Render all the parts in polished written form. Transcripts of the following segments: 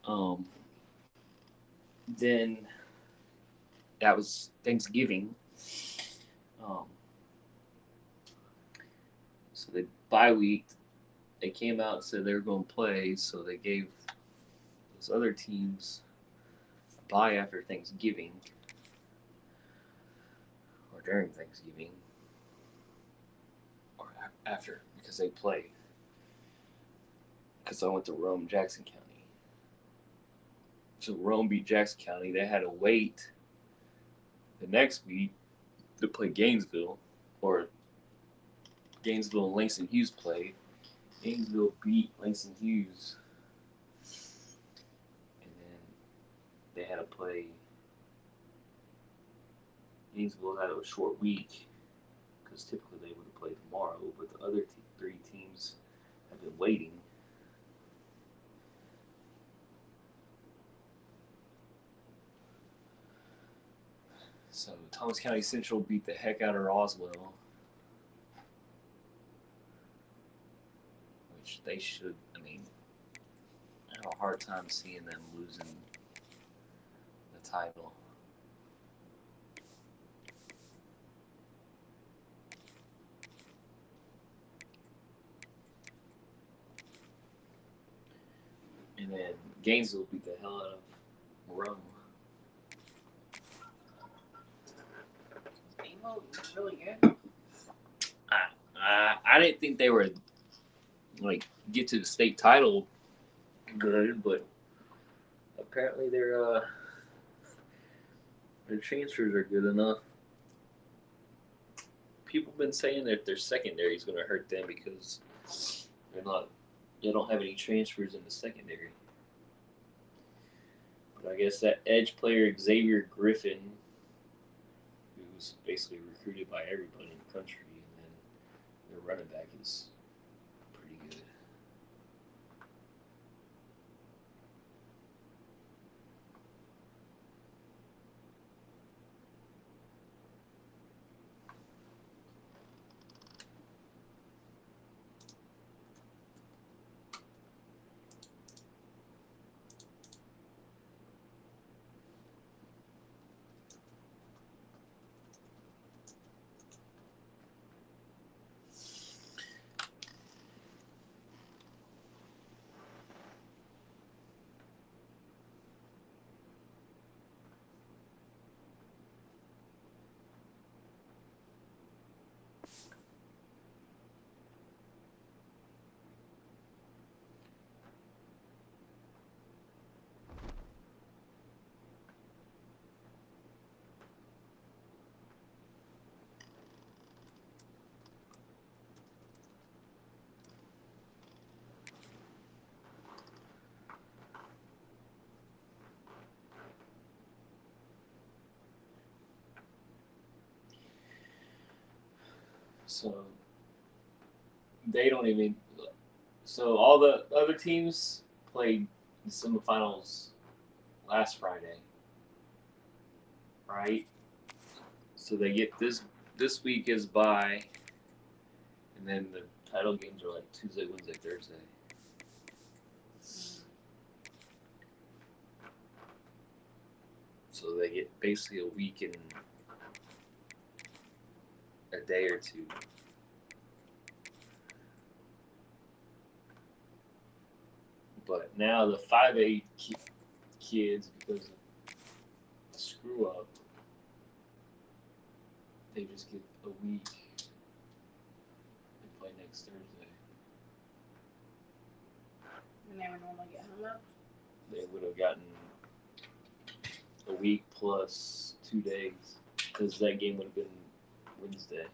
Um, then that was Thanksgiving. Um, so they bye week. They came out and said they were going to play, so they gave those other teams a bye after Thanksgiving or during Thanksgiving or after because they play. Because I went to Rome, Jackson County. So Rome beat Jackson County. They had to wait the next week to play Gainesville, or Gainesville and Langston Hughes played. Gainesville beat Langston Hughes, and then they had to play. Gainesville had a short week because typically they would have played tomorrow, but the other three teams have been waiting. So Thomas County Central beat the heck out of Roswell, which they should. I mean, I have a hard time seeing them losing the title. And then Gainesville beat the hell out of Rome. Emo was really good. I didn't think they were like get to the state title good, but apparently their transfers are good enough. People have been saying that their secondary is going to hurt them because they don't have any transfers in the secondary. But I guess that edge player Xavier Griffin, who's basically recruited by everybody in the country, and then their running back is pretty good. So they don't even. So all the other teams played the semifinals last Friday, right? So they get this week is bye, and then the title games are like Tuesday, Wednesday, Thursday. So they get basically a week and a day or two. But now the 5A kids, because of the screw up, they just get a week. They play next Thursday. And they would normally get hung up. They would have gotten a week plus 2 days because that game would have been Wednesday.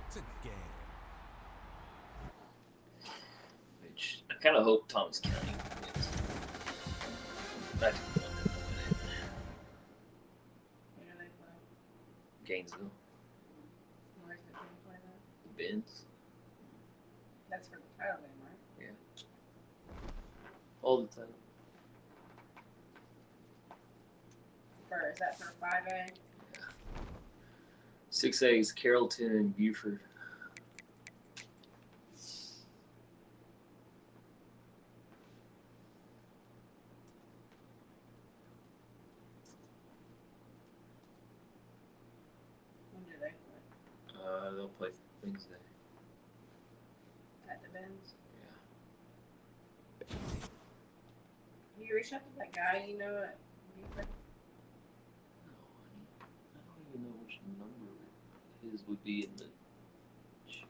It's a game. Which I kind of hope Thomas County wins. I just want them to win it. Who do they play? Gainesville, Where's the team play that? the Benz, That's for the title game, right? all the time. Is that for 5A? 6A is Carrollton and Buford. When do they play? They'll play Wednesday. At the Benz? Yeah. You reach out to that guy you know at Buford? No, honey. I don't even know which number his would be in the chat.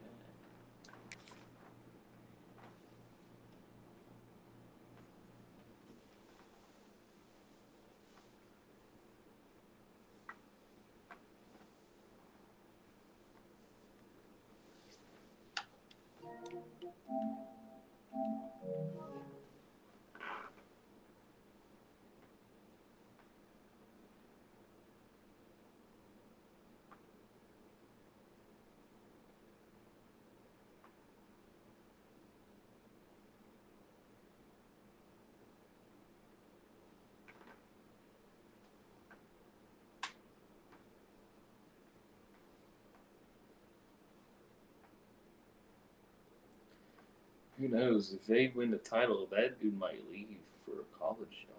Who knows? If they win the title, that dude might leave for a college job.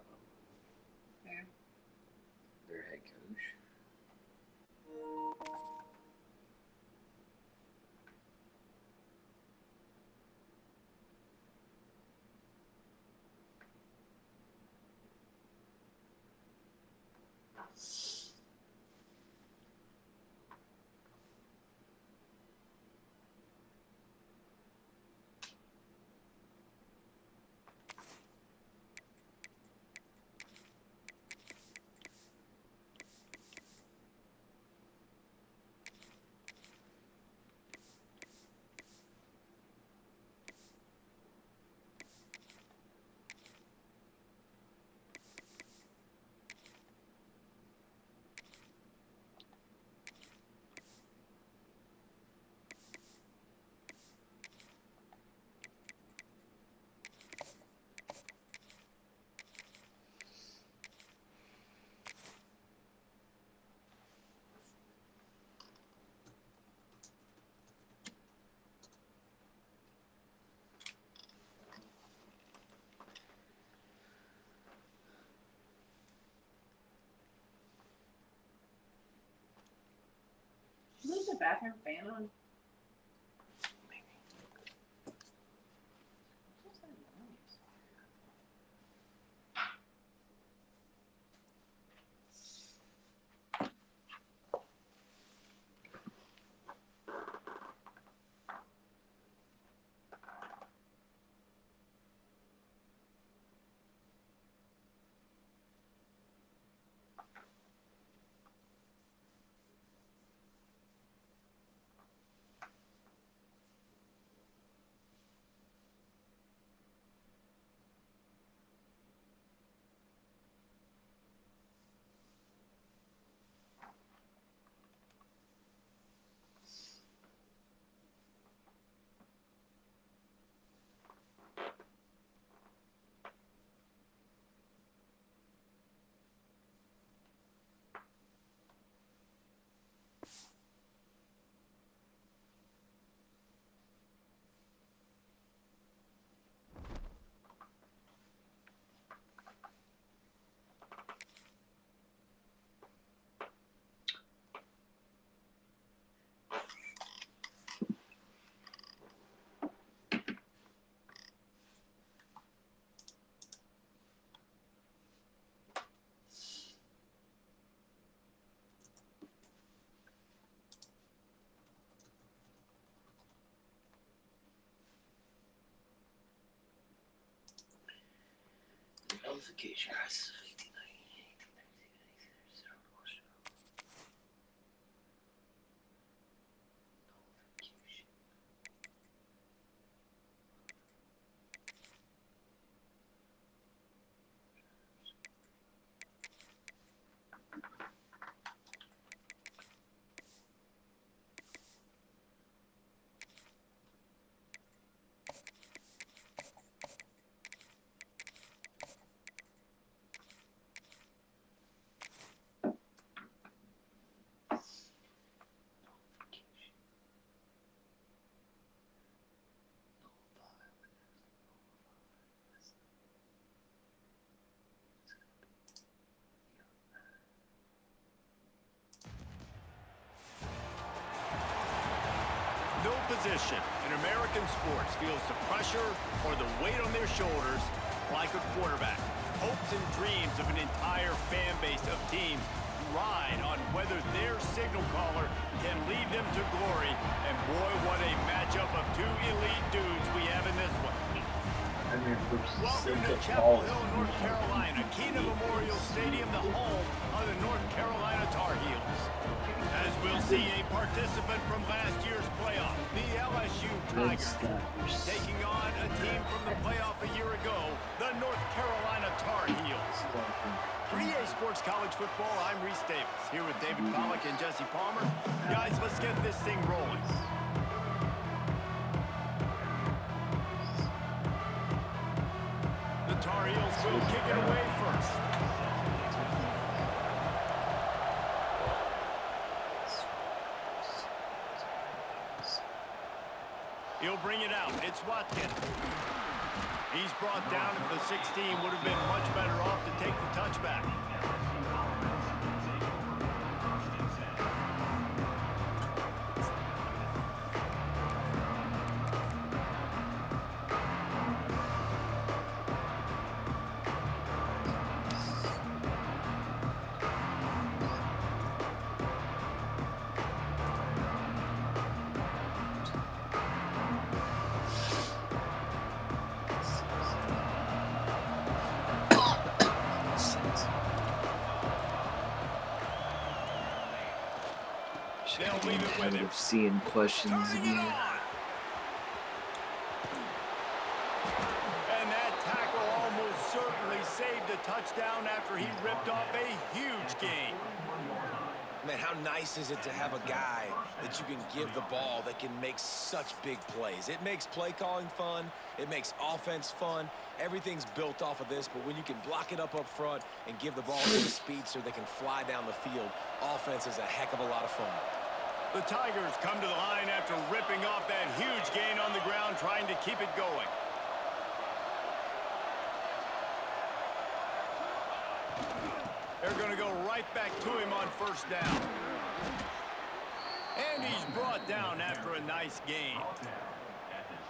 Yeah. Their head coach. Leave the bathroom fan on. What's that noise? Notification. No position in American sports feels the pressure or the weight on their shoulders like a quarterback. Hopes and dreams of an entire fan base of teams ride on whether their signal caller can lead them to glory. And boy, what a matchup of two elite dudes we have in this one. Welcome to Chapel Hill, North Carolina, Keenan Memorial Stadium, the home of the North Carolina Tar Heels. As we'll see, a participant from last year's playoff, the LSU Tigers, taking on a team from the playoff a year ago, the North Carolina Tar Heels. For EA Sports College Football, I'm Reese Davis, here with David Pollack and Jesse Palmer. Guys, let's get this thing rolling. The Tar Heels will kick it away first. He'll bring it out. It's Watkins. He's brought down at the 16. Would have been much better off to take the touchback. They'll leave it with him. Seeing questions again. And that tackle almost certainly saved a touchdown after he ripped off a huge gain. Man, how nice is it to have a guy that you can give the ball that can make such big plays? It makes play calling fun. It makes offense fun. Everything's built off of this, but when you can block it up front and give the ball to the speedster that can fly down the field, offense is a heck of a lot of fun. The Tigers come to the line after ripping off that huge gain on the ground, trying to keep it going. They're going to go right back to him on first down. And he's brought down after a nice gain.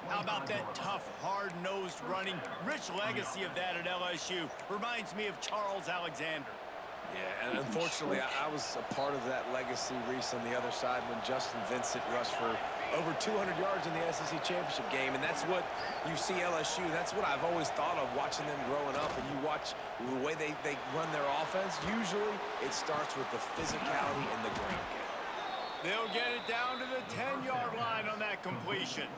How about that tough, hard-nosed running? Rich legacy of that at LSU. Reminds me of Charles Alexander. Yeah, and unfortunately, I was a part of that legacy, Reese, on the other side when Justin Vincent rushed for over 200 yards in the SEC championship game, and that's what you see LSU. That's what I've always thought of watching them growing up, and you watch the way they run their offense. Usually, it starts with the physicality and the ground game. They'll get it down to the 10-yard line on that completion.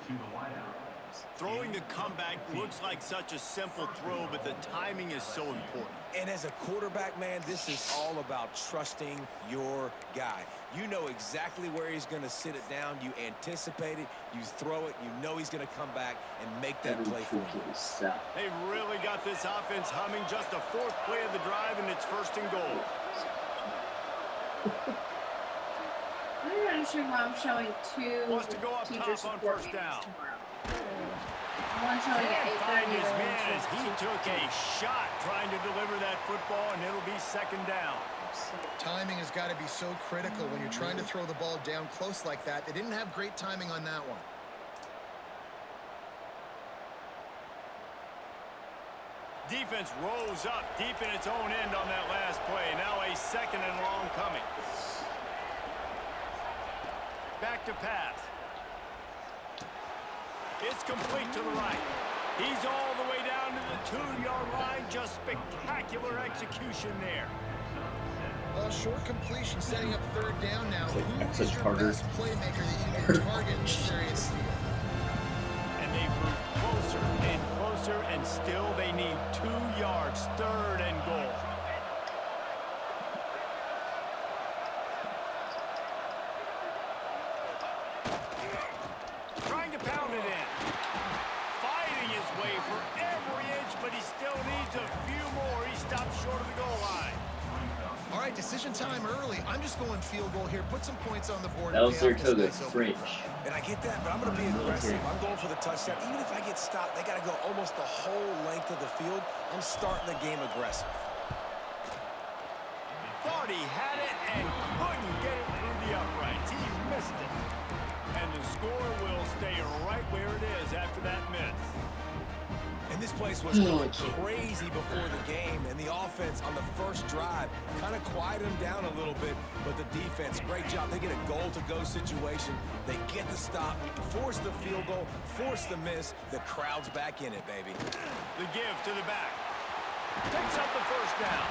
Throwing the comeback looks like such a simple throw, but the timing is so important. And as a quarterback, man, this is all about trusting your guy. You know exactly where he's going to sit it down. You anticipate it. You throw it. You know he's going to come back and make that play for you. They've really got this offense humming. Just a fourth play of the drive, and it's first and goal. I'm not sure why I'm showing two Wants to go up teacher top on support first meetings down. tomorrow. One showing at Can't find 8:30 his and man one as he showing took a shot trying to deliver that football, and it'll be second down. Timing has got to be so critical when you're trying to throw the ball down close like that. They didn't have great timing on that one. Defense rose up deep in its own end on that last play. Now a second and long coming. Back to pass. It's complete to the right. He's all the way down to the 2-yard line. Just spectacular execution there. A short completion setting up third down now. It's like Who Texas is your Carter. best playmaker that you can target in this area of the field? And they've moved closer and closer, and still they need 2 yards. 3rd and goal. Trying to pound it in. Fighting his way for every inch, but he still needs a few more. He stopped short of the goal line. All right, decision time early. I'm just going field goal here. Put some points on the board. That was Saratoga French. And I get that, but I'm going to be aggressive. I'm going for the touchdown. Even if I get stopped, they got to go almost the whole length of the field. I'm starting the game aggressive. Thought he had it and couldn't get it through the uprights. He missed it. And the score will stay right where it is after that miss. And this place was going crazy before the game, and the offense on the first drive kind of quieted them down a little bit, but the defense, great job. They get a goal-to-go situation. They get the stop, force the field goal, force the miss. The crowd's back in it, baby. The give to the back. Picks up the first down.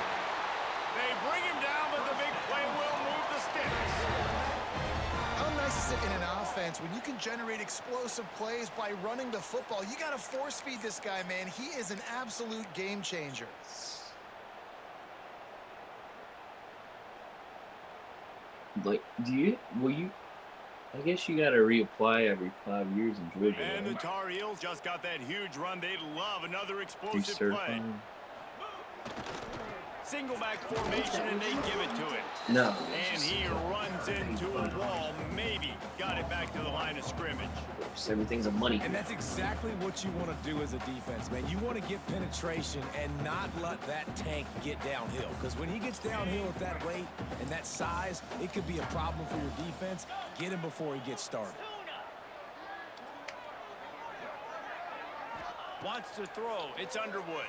They bring him down, but the big play will move the sticks. How nice is it in an offense when you can generate explosive plays by running the football? You got to force feed this guy, man. He is an absolute game changer. Like, I guess you got to reapply every 5 years in Georgia. And the right? Tar Heels just got that huge run. They'd love another explosive play. Decertifying. Single back formation, and they give it to him. No. And he runs into a wall. Maybe got it back to the line of scrimmage. Everything's a money. And that's exactly what you want to do as a defense, man. You want to get penetration and not let that tank get downhill. Because when he gets downhill at that weight and that size, it could be a problem for your defense. Get him before he gets started. Wants to throw. It's Underwood.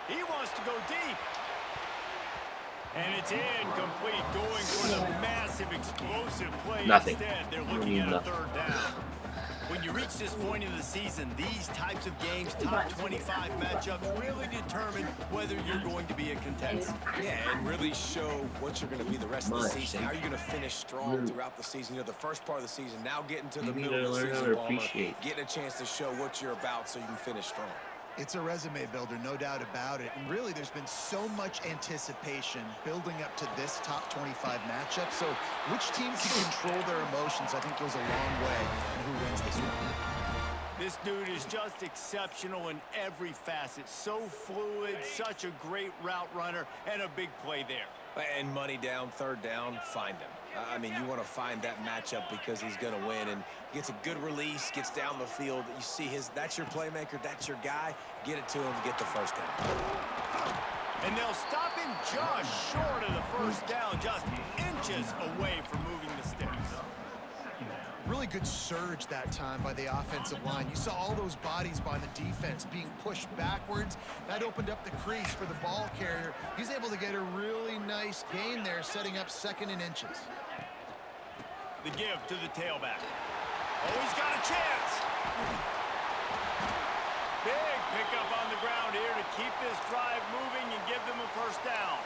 He wants to go deep. And it's incomplete, going for the massive explosive play. Nothing. Instead, they're looking at a 3rd down. When you reach this point in the season, these types of games, top 25 matchups, really determine whether you're going to be a contender. Yeah, and really show what you're going to be the rest of the season. How are you going to finish strong throughout the season? You know, the first part of the season, now getting to the middle of the season, getting a chance to show what you're about so you can finish strong. It's a resume builder, no doubt about it. And really, there's been so much anticipation building up to this top 25 matchup. So which team can control their emotions, I think, goes a long way in who wins this one. This dude is just exceptional in every facet. So fluid, such a great route runner, and a big play there. And money down, 3rd down, find him. I mean, you want to find that matchup because he's going to win, and gets a good release, gets down the field. You see that's your playmaker, that's your guy. Get it to him, get the 1st down. And they'll stop him just short of the 1st down, just inches away from moving the sticks. Really good surge that time by the offensive line. You saw all those bodies by the defense being pushed backwards. That opened up the crease for the ball carrier. He's able to get a really nice gain there, setting up 2nd and inches. The give to the tailback. Oh, he's got a chance. Big pickup on the ground here to keep this drive moving and give them a 1st down.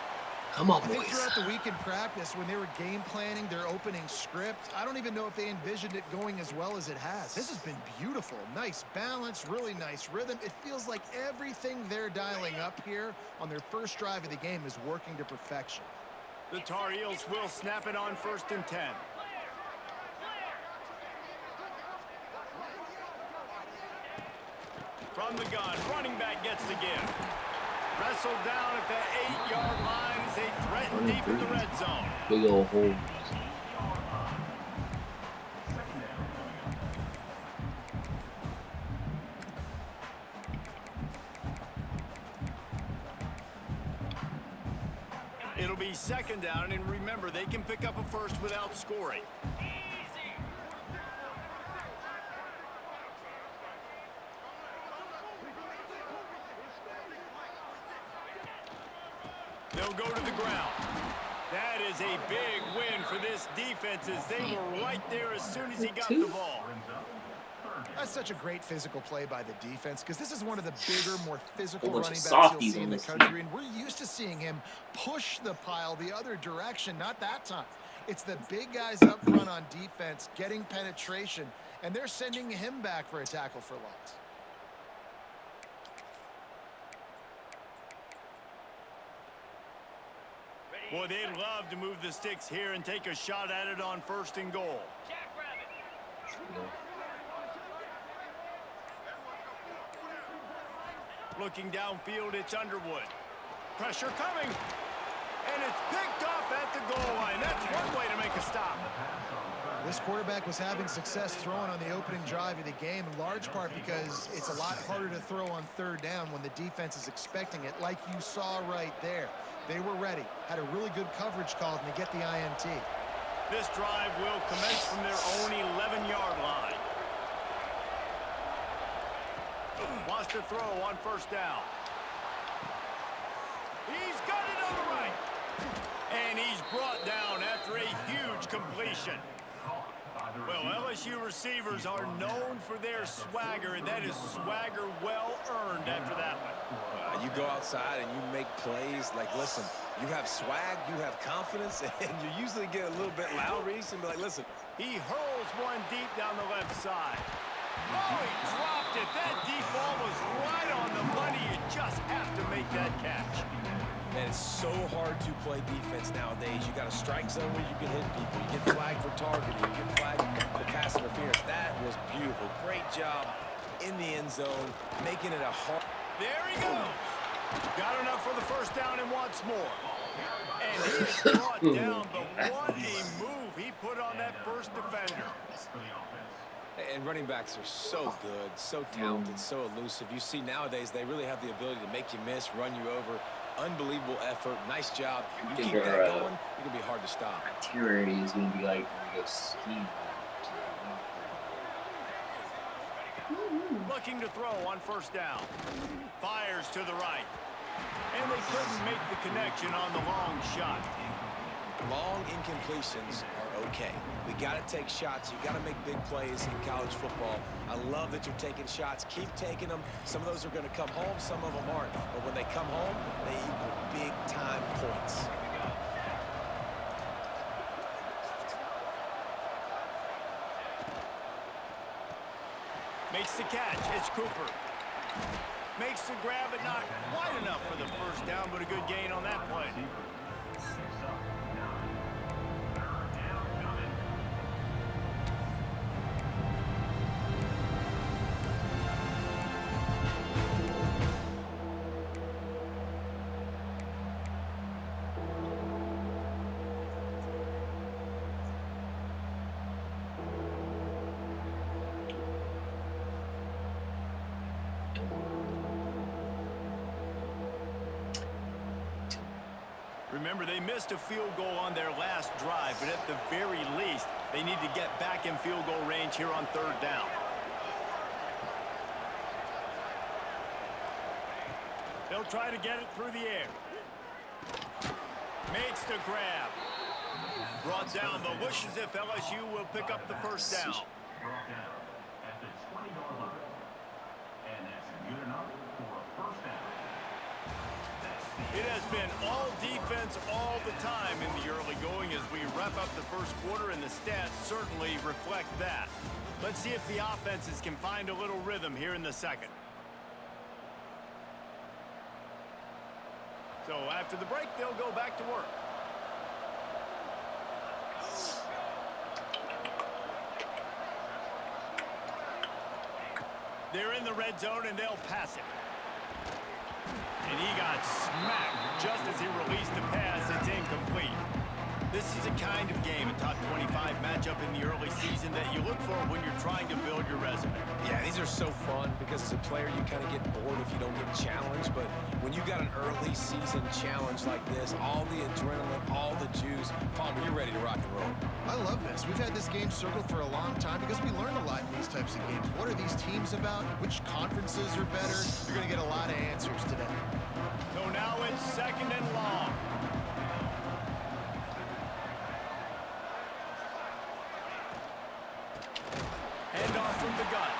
Come on, I think boys. throughout the week in practice, when they were game planning their opening script, I don't even know if they envisioned it going as well as it has. This has been beautiful. Nice balance, really nice rhythm. It feels like everything they're dialing up here on their first drive of the game is working to perfection. The Tar Heels will snap it on 1st and 10. From the gun, running back gets the give. Wrestled down at the 8-yard line as they threaten deep in the red zone. Big old hole. It'll be 2nd down, and remember, they can pick up a 1st without scoring. They'll go to the ground. That is a big win for this defense as they were right there as soon as he got the ball. That's such a great physical play by the defense because this is one of the bigger, more physical Whole bunch running of backs you'll softies see on in the this country, and we're used to seeing him push the pile the other direction. Not that time. It's the big guys up front on defense getting penetration, and they're sending him back for a tackle for loss. Boy, they'd love to move the sticks here and take a shot at it on 1st and goal. Looking downfield, it's Underwood. Pressure coming. And it's picked off at the goal line. That's one way to make a stop. This quarterback was having success throwing on the opening drive of the game, in large part because it's a lot harder to throw on 3rd down when the defense is expecting it, like you saw right there. They were ready, had a really good coverage called, and they get the INT. This drive will commence from their own 11-yard line. Wants to throw on 1st down. He's got it on the right. And he's brought down after a huge completion. Well, LSU receivers are known for their swagger, and that is swagger well earned after that one. You go outside and you make plays. Like, listen, you have swag, you have confidence, and you usually get a little bit loud, Reese, and be like, listen. He hurls one deep down the left side. Oh, he dropped it. That deep ball was right on the money. You just have to make that catch. Man, it's so hard to play defense nowadays. You got a strike zone where you can hit people. You get flagged for targeting. You get flagged for pass interference. That was beautiful. Great job in the end zone, making it a hard. There he goes. Got enough for the 1st down and wants more. And he is brought down, but what a move he put on that 1st defender. And running backs are so good, so talented, so elusive. You see nowadays they really have the ability to make you miss, run you over. Unbelievable effort. Nice job. You keep that going, you're going to be hard to stop. Itinerary is going to be like when we go skiing. Looking to throw on 1st down. Fires to the right. And they couldn't make the connection on the long shot. Long incompletions are okay. We got to take shots. You got to make big plays in college football. I love that you're taking shots. Keep taking them. Some of those are going to come home. Some of them aren't. But when they come home, they equal big-time points. Makes the catch. It's Cooper. Makes the grab, but not quite enough for the 1st down, but a good gain on that play. Remember, they missed a field goal on their last drive, but at the very least, they need to get back in field goal range here on 3rd down. They'll try to get it through the air. Makes the grab. Brought down, but looks as if LSU will pick up the 1st down. It has been all defense all the time in the early going as we wrap up the 1st quarter, and the stats certainly reflect that. Let's see if the offenses can find a little rhythm here in the 2nd. So after the break, they'll go back to work. They're in the red zone, and they'll pass it. And he got smacked just as he released the pass. It's incomplete. This is a kind of game, a top 25 matchup in the early season that you look for when you're trying to build your resume. Yeah, these are so fun because as a player, you kind of get bored if you don't get challenged. But when you got an early season challenge like this, all the adrenaline, all the juice, Palmer, you're ready to rock and roll. I love this. We've had this game circled for a long time because we learn a lot in these types of games. What are these teams about? Which conferences are better? You're going to get a lot of answers today. So now it's 2nd and long. Hand off from the gun.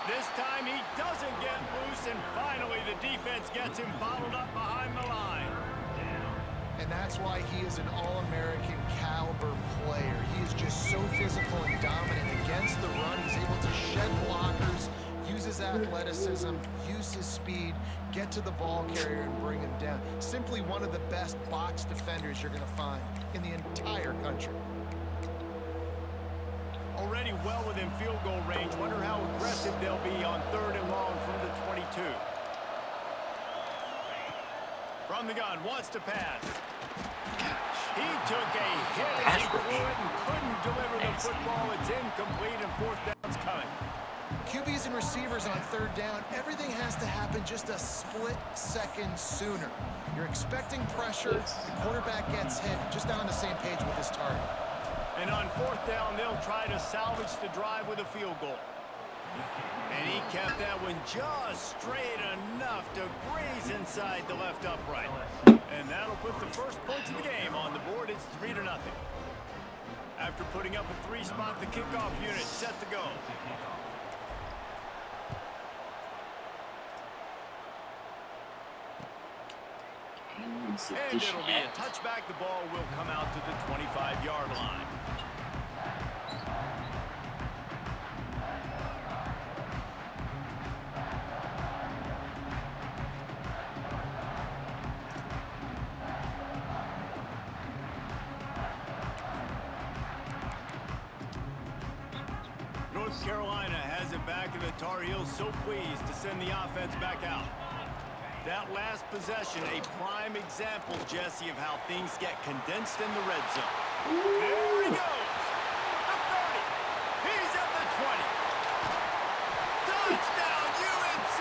This time he doesn't get loose, and finally the defense gets him bottled up behind the line. And that's why he is an All-American caliber player. He is just so physical and dominant against the run. He's able to shed blockers, use his athleticism, use his speed, get to the ball carrier and bring him down. Simply one of the best box defenders you're going to find in the entire country. Already well within field goal range. Wonder how aggressive they'll be on 3rd and long from the 22. From the gun, wants to pass. He took a hit as he threw it and couldn't deliver the football. It's incomplete and 4th down's coming. QBs and receivers on 3rd down, everything has to happen just a split second sooner. You're expecting pressure, the quarterback gets hit, just not on the same page with his target. And on 4th down, they'll try to salvage the drive with a field goal. And he kept that one just straight enough to graze inside the left upright. And that'll put the first points of the game on the board. It's 3-0. After putting up a 3-spot, the kickoff unit set to go. And it'll be a touchback. The ball will come out to the 25-yard line. North Carolina has it back, and the Tar Heels so pleased to send the offense back out. That last possession, a prime example, Jesse, of how things get condensed in the red zone. There he goes. The 30. He's at the 20. Touchdown, UNC.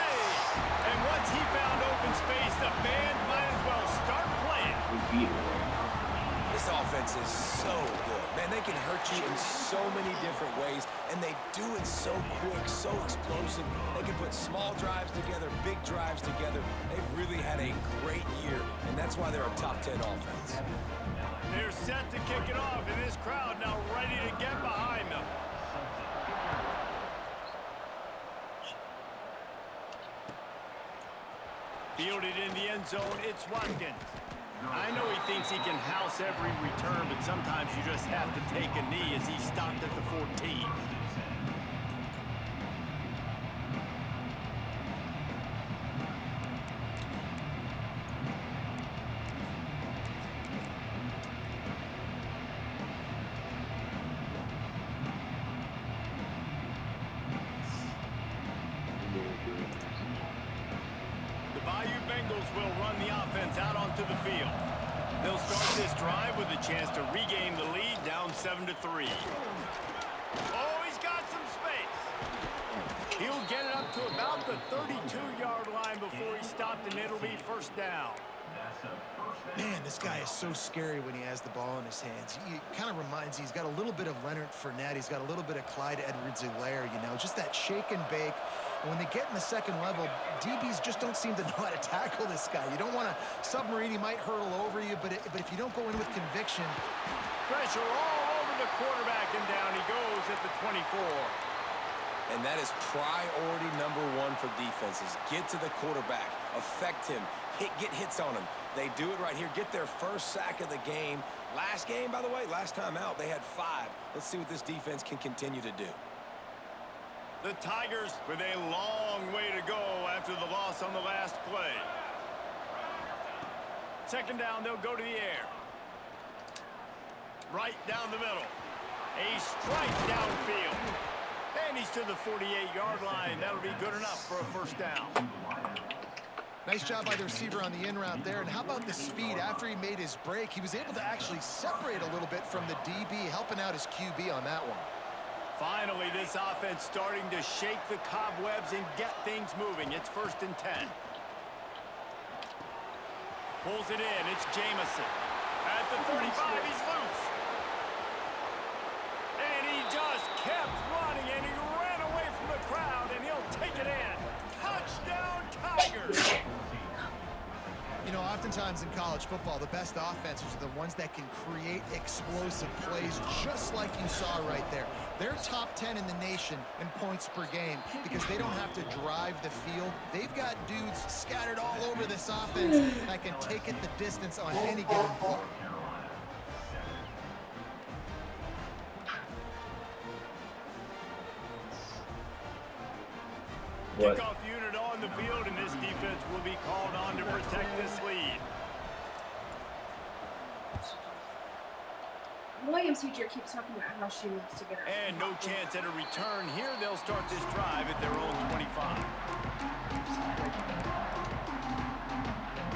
And once he found open space, the band might as well start playing. This offense is so good. Man, they can hurt you in so many different ways, and they do it so quick, so explosive. They can put small drives together, big drives together. They've really had a great year, and that's why they're a top 10 offense. They're set to kick it off, and this crowd now ready to get behind them. Fielded in the end zone, it's Watkins. I know he thinks he can house every return, but sometimes you just have to take a knee as he stopped at the 14. The Bayou Bengals will run the offense out onto the field. They'll start this drive with a chance to regain the lead, down 7-3. Oh, he's got some space. He'll get it up to about the 32-yard line before he stopped, and it'll be 1st down. Man, this guy is so scary when he has the ball in his hands. He kind of reminds me, he's got a little bit of Leonard Fournette. He's got a little bit of Clyde Edwards-Helaire, you know, just that shake and bake. And when they get in the second level, DBs just don't seem to know how to tackle this guy. You don't want to submarine. He might hurtle over you, but if you don't go in with conviction. Pressure all over the quarterback, and down he goes at the 24. And that is priority number 1 for defenses. Get to the quarterback, affect him, get hits on him. They do it right here. Get their first sack of the game. Last game, by the way, last time out, they had 5. Let's see what this defense can continue to do. The Tigers with a long way to go after the loss on the last play. 2nd down, they'll go to the air. Right down the middle. A strike downfield. And he's to the 48-yard line. That'll be good enough for a 1st down. Nice job by the receiver on the in route there. And how about the speed? After he made his break, he was able to actually separate a little bit from the DB, helping out his QB on that one. Finally, this offense starting to shake the cobwebs and get things moving. It's 1st and 10. Pulls it in. It's Jamison. At the 35, he's loose. And he just kept running, and he ran away from the crowd, and he'll take it in. Touchdown, Tigers! You know, oftentimes in college football, the best offenses are the ones that can create explosive plays, just like you saw right there. They're top 10 in the nation in points per game because they don't have to drive the field. They've got dudes scattered all over this offense that can take it the distance on any given play. What? Kickoff unit on the field, and this defense will be called on to protect this lead. Williams' teacher keeps talking about how she wants to get her. And no chance at a return here. They'll start this drive at their own 25.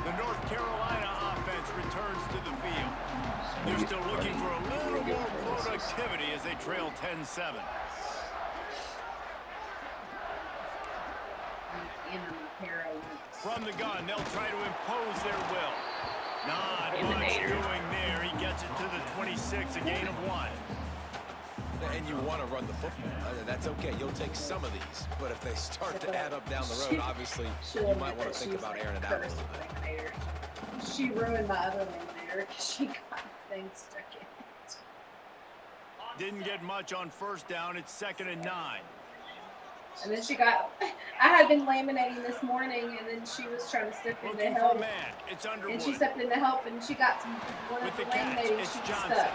The North Carolina offense returns to the field. They're still looking for a little more productivity as they trail 10-7. From the gun, they'll try to impose their will. Not much doing there. He gets it to the 26, a gain of 1. And you want to run the football. That's okay. You'll take some of these. But if they start to add up down the road, obviously, you might want to think about airing it out a little bit. She ruined my other eliminator because she got things stuck in it. Didn't get much on first down. It's 2nd and 9. And then she got, I had been laminating this morning, and then she was trying to step in to Looking for a help. man. It's Underwood. And she stepped in to help, and she got one With of the the catch, laminating, it's she was Johnson. stuck.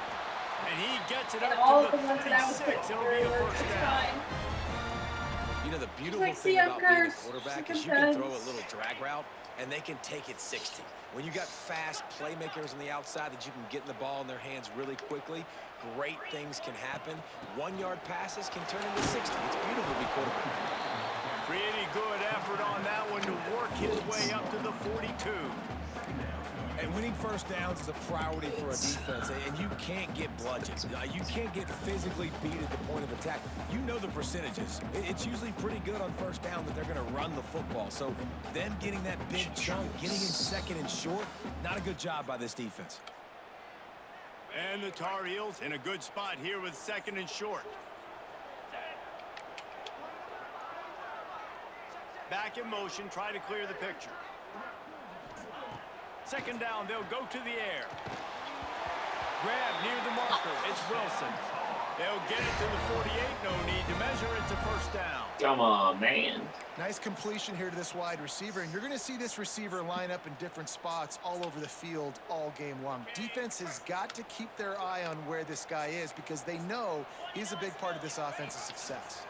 And he gets it And up all to of the the ones that I was 36. putting It'll through be a were first just down. fine. You know, the beautiful like, thing see, I'm about being a cursed. quarterback She's is you can throw a cursed. little drag route, and they can take it 60. When you got fast playmakers on the outside that you can get the ball in their hands really quickly, great things can happen. 1-yard passes can turn into 60. It's beautiful to be quarterback. Pretty good effort on that one to work his way up to the 42. And winning first downs is a priority for a defense, and you can't get bludgeoned. You can't get physically beat at the point of attack. You know the percentages. It's usually pretty good on first down that they're going to run the football. So them getting that big chunk, getting in 2nd and short, not a good job by this defense. And the Tar Heels in a good spot here with 2nd and short. Back in motion, try to clear the picture. 2nd down, they'll go to the air. Grab near the marker, it's Wilson. They'll get it to the 48, no need to measure, it's a first down. Come on, man. Nice completion here to this wide receiver, and you're going to see this receiver line up in different spots all over the field all game long. Defense has got to keep their eye on where this guy is because they know he's a big part of this offense's success.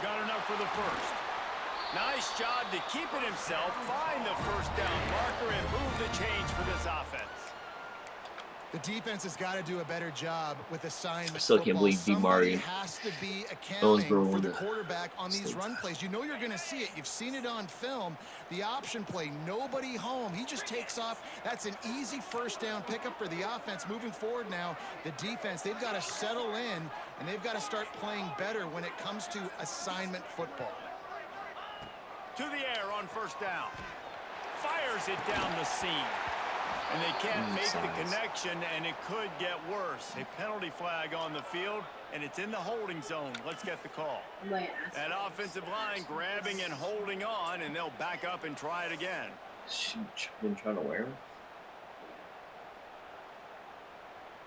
Got enough for the first. Nice job to keep it himself, find the first down marker, and move the chains for this offense. The defense has got to do a better job with assignment. I still can't believe Somebody DeMario has to be accounting for the the quarterback on these States. run plays. You know you're going to see it. You've seen it on film. The option play, nobody home. He just takes off. That's an easy first down pickup for the offense. Moving forward now, the defense, they've got to settle in, and they've got to start playing better when it comes to assignment football. To the air on first down. Fires it down the seam. And they can't make the connection, and it could get worse. A penalty flag on the field, and it's in the holding zone. Let's get the call. That offensive line grabbing and holding on, and they'll back up and try it again. She been trying to wear him.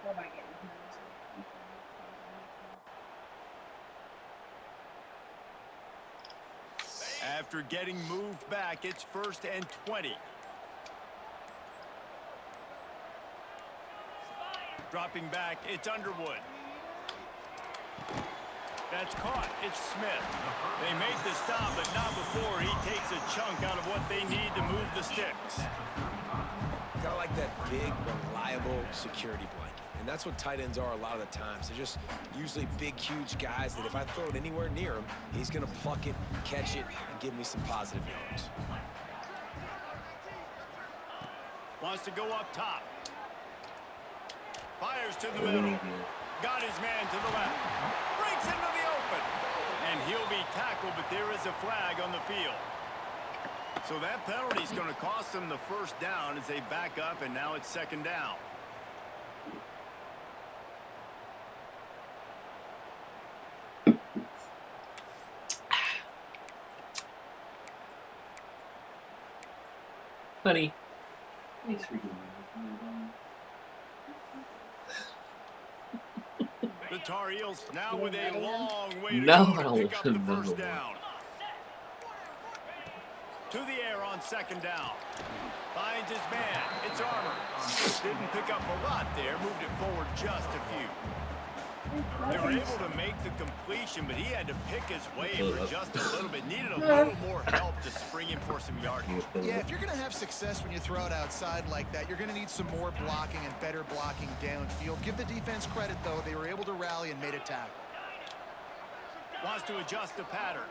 What am I getting? After getting moved back, it's 1st and 20. Dropping back, it's Underwood. That's caught. It's Smith. They make the stop, but not before he takes a chunk out of what they need to move the sticks. Kind of like that big, reliable security blanket. And that's what tight ends are a lot of the times. They're just usually big, huge guys that if I throw it anywhere near him, he's going to pluck it, catch it, and give me some positive yards. Wants to go up top. Fires to the middle. Got his man to the left. Breaks into the open. And he'll be tackled, but there is a flag on the field. So that penalty is going to cost them the first down as they back up, and now it's 2nd down. Honey. Thanks for giving me The Tar Heels now with a long way to No, go to pick up the another first one. down. To the air on second down. Finds his man. It's Armour. Didn't pick up a lot there. Moved it forward just a few. They were able to make the completion, but he had to pick his way for just a little bit. Needed a little more help to spring him for some yardage. Yeah, if you're going to have success when you throw it outside like that, you're going to need some more blocking and better blocking downfield. Give the defense credit, though. They were able to rally and made a tackle. Wants to adjust the pattern.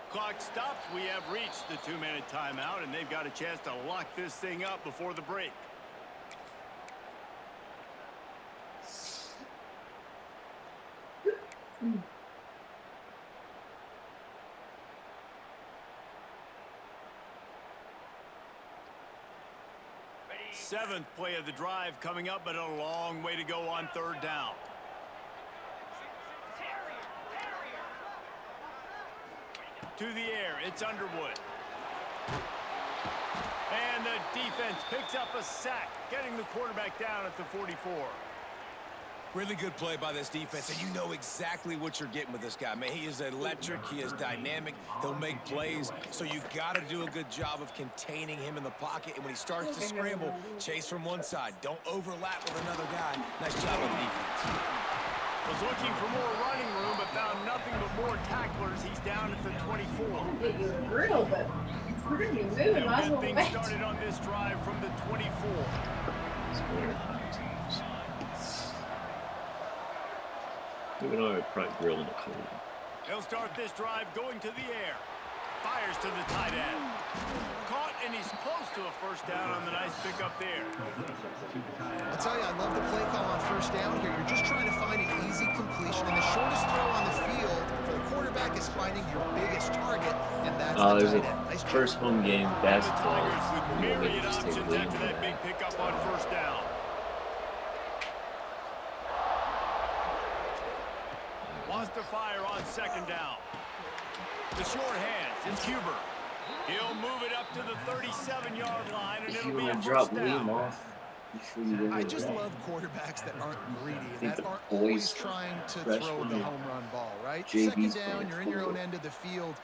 Clock stops. We have reached the 2-minute timeout, and they've got a chance to lock this thing up before the break. Seventh play of the drive coming up, but a long way to go on third down. To the air, it's Underwood. And the defense picks up a sack, getting the quarterback down at the 44. Really good play by this defense, and you know exactly what you're getting with this guy. Man, he is electric. He is dynamic. He'll make plays, so you got to do a good job of containing him in the pocket. And when he starts to scramble, chase from one side. Don't overlap with another guy. Nice job on the defense. Was looking for more running room, but found nothing but more tacklers. He's down at the 24. Get you a grill, but we're going to be moving. They'll Might as get well things wait. started on this drive from the 24. Even though I'd probably grill in the cold. He'll start this drive going to the air. Fires to the tight end. Caught, and he's close to a first down on the nice pickup there. I'll tell you, I love the play call on first down here. You're just trying to find an easy completion, and the shortest throw on the field for the quarterback is finding your biggest target, and that's the There's tight a end. Nice first home game The basketball. Tigers with You know, maybe myriad just take a options lead after on that big pickup on first down. Wants to fire on second down. The short hands, it's Huber. He'll move it up to the 37-yard line, and If it'll you be want a to drop first Liam down. off before you go I to just the love quarterbacks that aren't greedy and think that the aren't boys always trying to throw freshman the and home run ball, right? JV's Second down, playing you're in your own football. end of the field.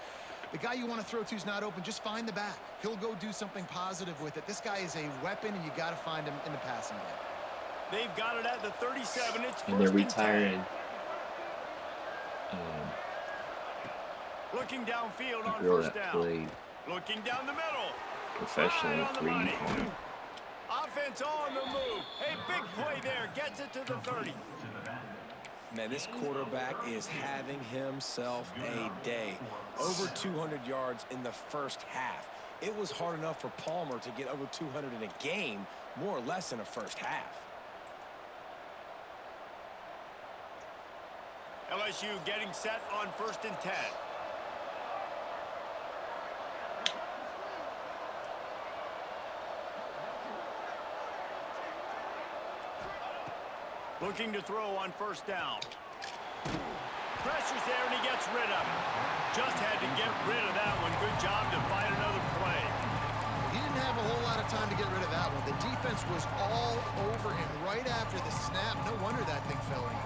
The guy you want to throw to is not open. Just find the back. He'll go do something positive with it. This guy is a weapon, and you got to find him in the passing game. They've got it at the 37. It's and they're first and 10. retiring. Looking downfield A on girl first that down. played Looking down the middle. professionally Right on the for money. UConn. Offense on the move. A big play there. Gets it to the 30. Man, this quarterback is having himself a day. Over 200 yards in the first half. It was hard enough for Palmer to get over 200 in a game, more or less in a first half. LSU getting set on first and 10. Looking to throw on first down. Pressure's there, and he gets rid of it. Just had to get rid of that one. Good job to find another play. He didn't have a whole lot of time to get rid of that one. The defense was all over him right after the snap. No wonder that thing fell in.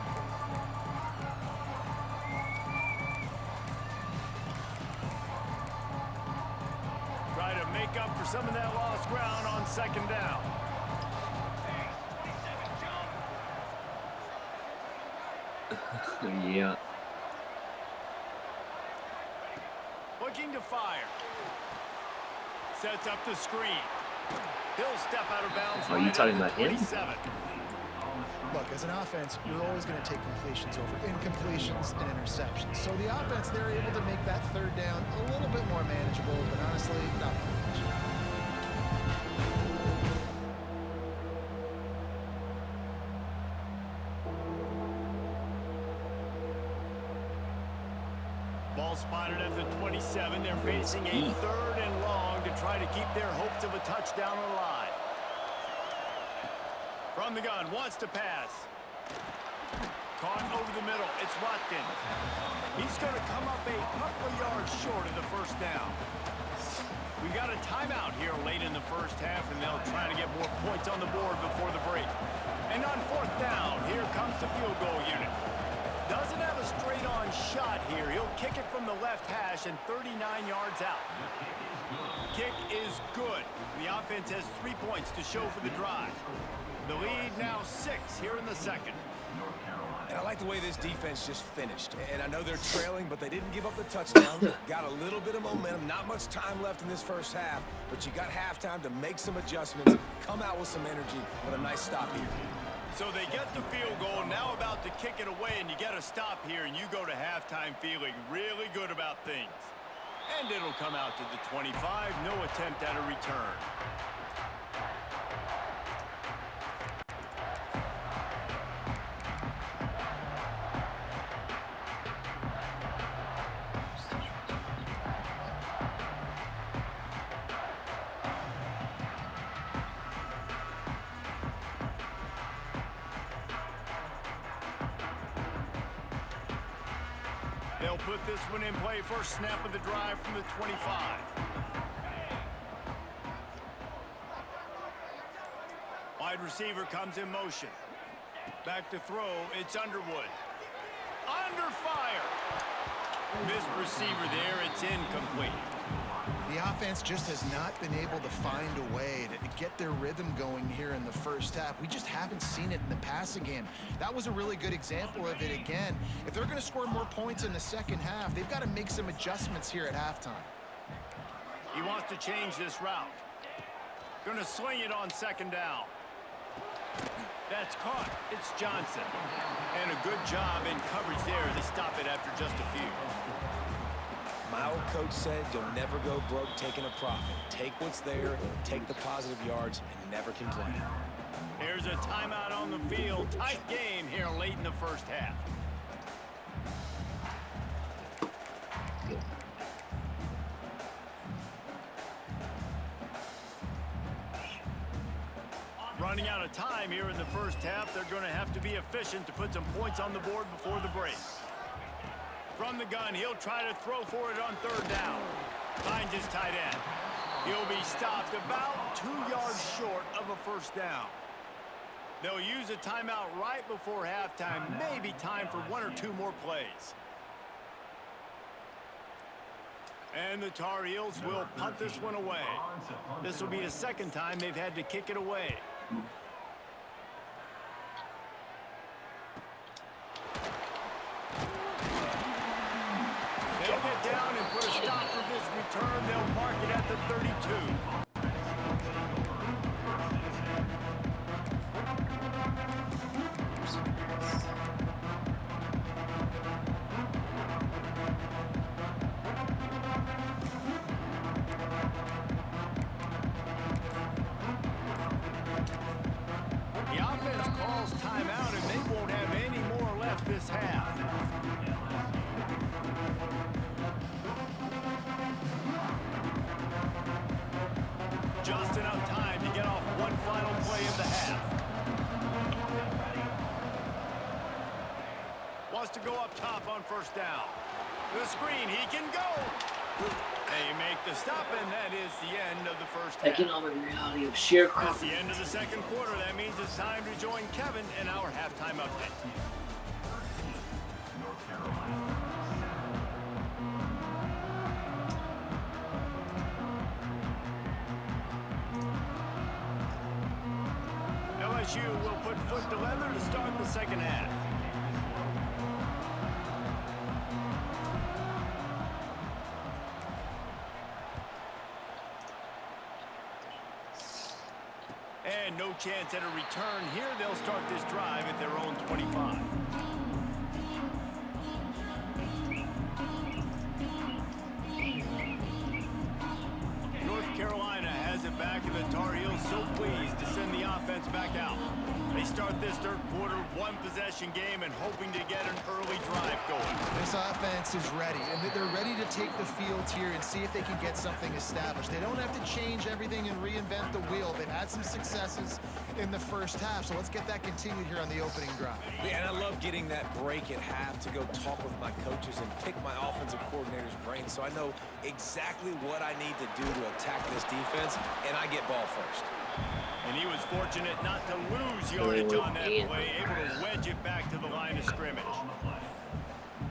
Try to make up for some of that lost ground on second down. Yeah. Looking to fire. Sets up the screen. He'll step out of bounds. Are you right talking at the about him? 27. Look, as an offense, you're always going to take completions over incompletions and interceptions. So the offense, they're able to make that third down a little bit more manageable, but honestly, not by much. Ball spotted at the 27. They're facing a third and long to try to keep their hopes of a touchdown alive. From the gun, wants to pass. Caught over the middle. It's Watkins. He's going to come up a couple of yards short of the first down. We've got a timeout here late in the first half, and they'll try to get more points on the board before the break. And on 4th down, here comes the field goal unit. Doesn't have a straight-on shot here. He'll kick it from the left hash and 39 yards out. Kick is good. The offense has 3 points to show for the drive. The lead now 6 here in the second. And I like the way this defense just finished. And I know they're trailing, but they didn't give up the touchdown. Got a little bit of momentum. Not much time left in this first half, but you got halftime to make some adjustments, come out with some energy, but a nice stop here. So they get the field goal, now about to kick it away, and you get a stop here, and you go to halftime feeling really good about things. And it'll come out to the 25, no attempt at a return. They'll put this one in play. First snap of the drive from the 25. Wide receiver comes in motion. Back to throw. It's Underwood. Under fire. Missed receiver there. It's incomplete. The offense just has not been able to find a way to get their rhythm going here in the first half. We just haven't seen it in the passing game. That was a really good example of it again. If they're going to score more points in the second half, they've got to make some adjustments here at halftime. He wants to change this route. Going to sling it on 2nd down. That's caught. It's Johnson. And a good job in coverage there. They stop it after just a few. My old coach said you'll never go broke taking a profit. Take what's there, take the positive yards, and never complain. There's a timeout on the field. Tight game here late in the first half. Running out of time here in the first half. They're going to have to be efficient to put some points on the board before the break. From the gun, he'll try to throw for it on 3rd down. Finds his tight end. He'll be stopped about 2 yards short of a first down. They'll use a timeout right before halftime. Maybe time for 1 or 2 more plays. And the Tar Heels will punt this one away. This will be the 2nd time they've had to kick it away. They'll get down and put a stop for this return. They'll mark it at the 32. The offense calls timeout, and they won't have any more left this half. Just enough time to get off one final play of the half. Wants to go up top on 1st down. The screen, he can go. They make the stop, and that is the end of the first half. Economic reality of That's sharecropping. the end of the 2nd quarter. That means it's time to join Kevin in our halftime update. LSU will put foot to leather to start the 2nd half. And no chance at a return here. They'll start this drive at their own 25. North Carolina has it back, and the Tar Heels so pleased to send the offense back out. They start this 3rd quarter, 1-possession game, and hoping to get an early drive going. This offense is ready, and they're ready to take the field here and see if they can get something established. They don't have to change everything and reinvent the wheel. They've had some successes in the first half, so let's get that continued here on the opening drive. Yeah, and I love getting that break at half to go talk with my coaches and pick my offensive coordinator's brain so I know exactly what I need to do to attack this defense, and I get ball first. And he was fortunate not to lose yardage on that play, able to wedge it back to the line of scrimmage.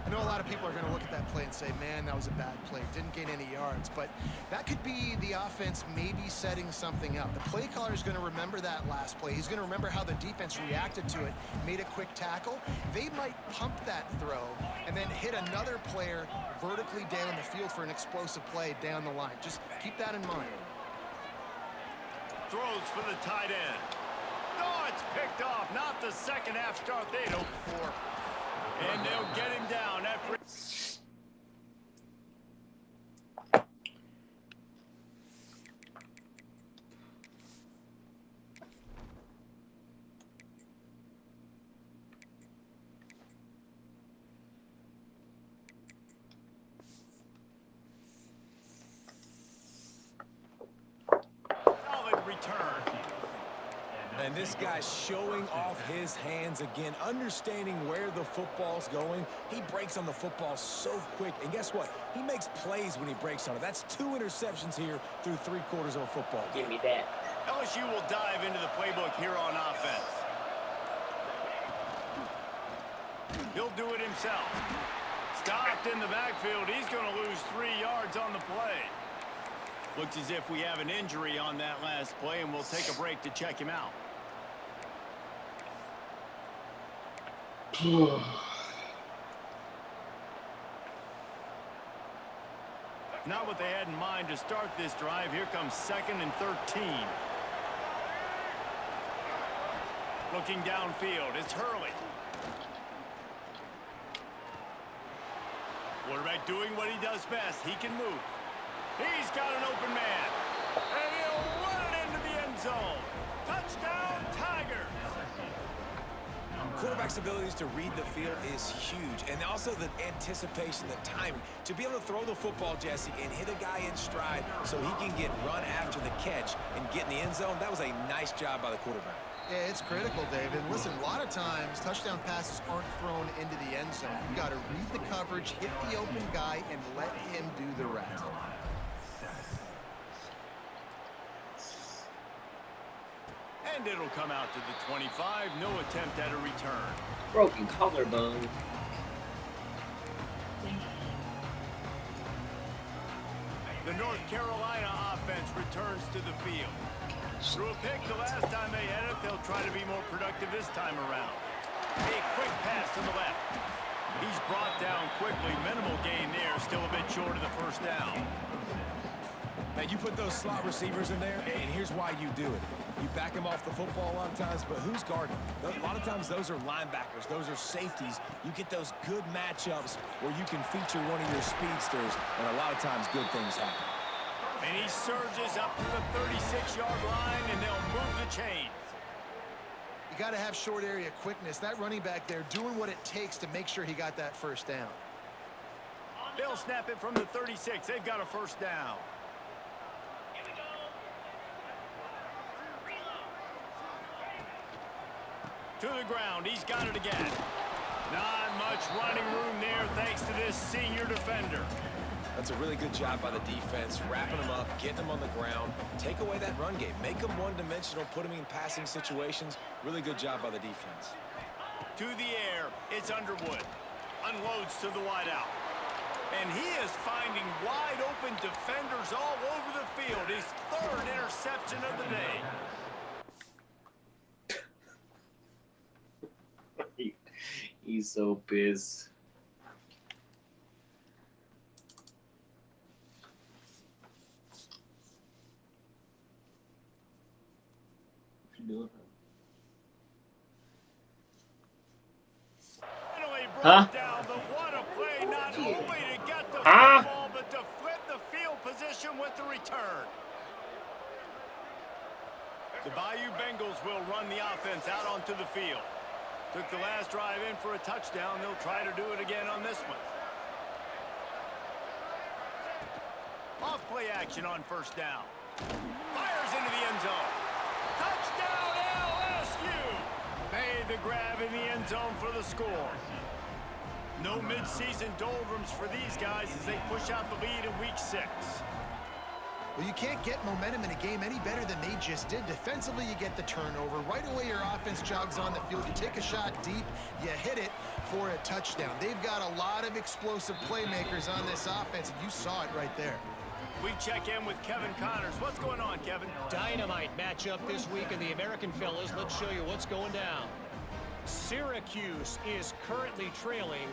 I know a lot of people are going to look at that play and say, man, that was a bad play. Didn't gain any yards. But that could be the offense maybe setting something up. The play caller is going to remember that last play. He's going to remember how the defense reacted to it, made a quick tackle. They might pump that throw and then hit another player vertically down the field for an explosive play down the line. Just keep that in mind. Throws for the tight end. No, it's picked off. Not the second half start they'd hoped for. And they'll get him down after. Solid return. And this guy's showing off his hands again, understanding where the football's going. He breaks on the football so quick. And guess what? He makes plays when he breaks on it. That's 2 interceptions here through 3/4 of a football game. Give me that. LSU will dive into the playbook here on offense. He'll do it himself. Stopped in the backfield. He's going to lose 3 yards on the play. Looks as if we have an injury on that last play, and we'll take a break to check him out. Not what they had in mind to start this drive. Here comes 2nd and 13. Looking downfield, it's Hurley. Quarterback doing what he does best. He can move. He's got an open man. And he'll run it into the end zone. Touchdown, Tigers. Quarterback's abilities to read the field is huge, and also the anticipation, the timing. To be able to throw the football, Jesse, and hit a guy in stride so he can get run after the catch and get in the end zone, that was a nice job by the quarterback. Yeah, it's critical, David. Listen, a lot of times touchdown passes aren't thrown into the end zone. You've got to read the coverage, hit the open guy, and let him do the rest. And it'll come out to the 25. No attempt at a return. Broken collarbone. The North Carolina offense returns to the field. Threw a pick the last time they had it. They'll try to be more productive this time around. A quick pass to the left. He's brought down quickly. Minimal gain there. Still a bit short of the first down. Now, you put those slot receivers in there, and here's why you do it. You back them off the football a lot of times, but who's guarding them? A lot of times those are linebackers. Those are safeties. You get those good matchups where you can feature one of your speedsters, and a lot of times good things happen. And he surges up to the 36-yard line, and they'll move the chains. You got to have short area quickness. That running back there doing what it takes to make sure he got that first down. They'll snap it from the 36. They've got a first down. To the ground. He's got it again. Not much running room there thanks to this senior defender. That's a really good job by the defense, wrapping them up, getting them on the ground. Take away that run game. Make them one-dimensional, put them in passing situations. Really good job by the defense. To the air, it's Underwood. Unloads to the wideout. And he is finding wide-open defenders all over the field. His 3rd interception of the day. He's so pissed. What you doing? Huh? Down, but what a play, not only to get the football, but to flip the field position with the return. The Bayou Bengals will run the offense out onto the field. Took the last drive in for a touchdown. They'll try to do it again on this one. Off play action on first down. Fires into the end zone. Touchdown LSU! Made the grab in the end zone for the score. No midseason doldrums for these guys as they push out the lead in week 6. Well, you can't get momentum in a game any better than they just did. Defensively, you get the turnover. Right away, your offense jogs on the field. You take a shot deep, you hit it for a touchdown. They've got a lot of explosive playmakers on this offense, and you saw it right there. We check in with Kevin Connors. What's going on, Kevin? Dynamite matchup this week in the American fellas. Let's show you what's going down. Syracuse is currently trailing,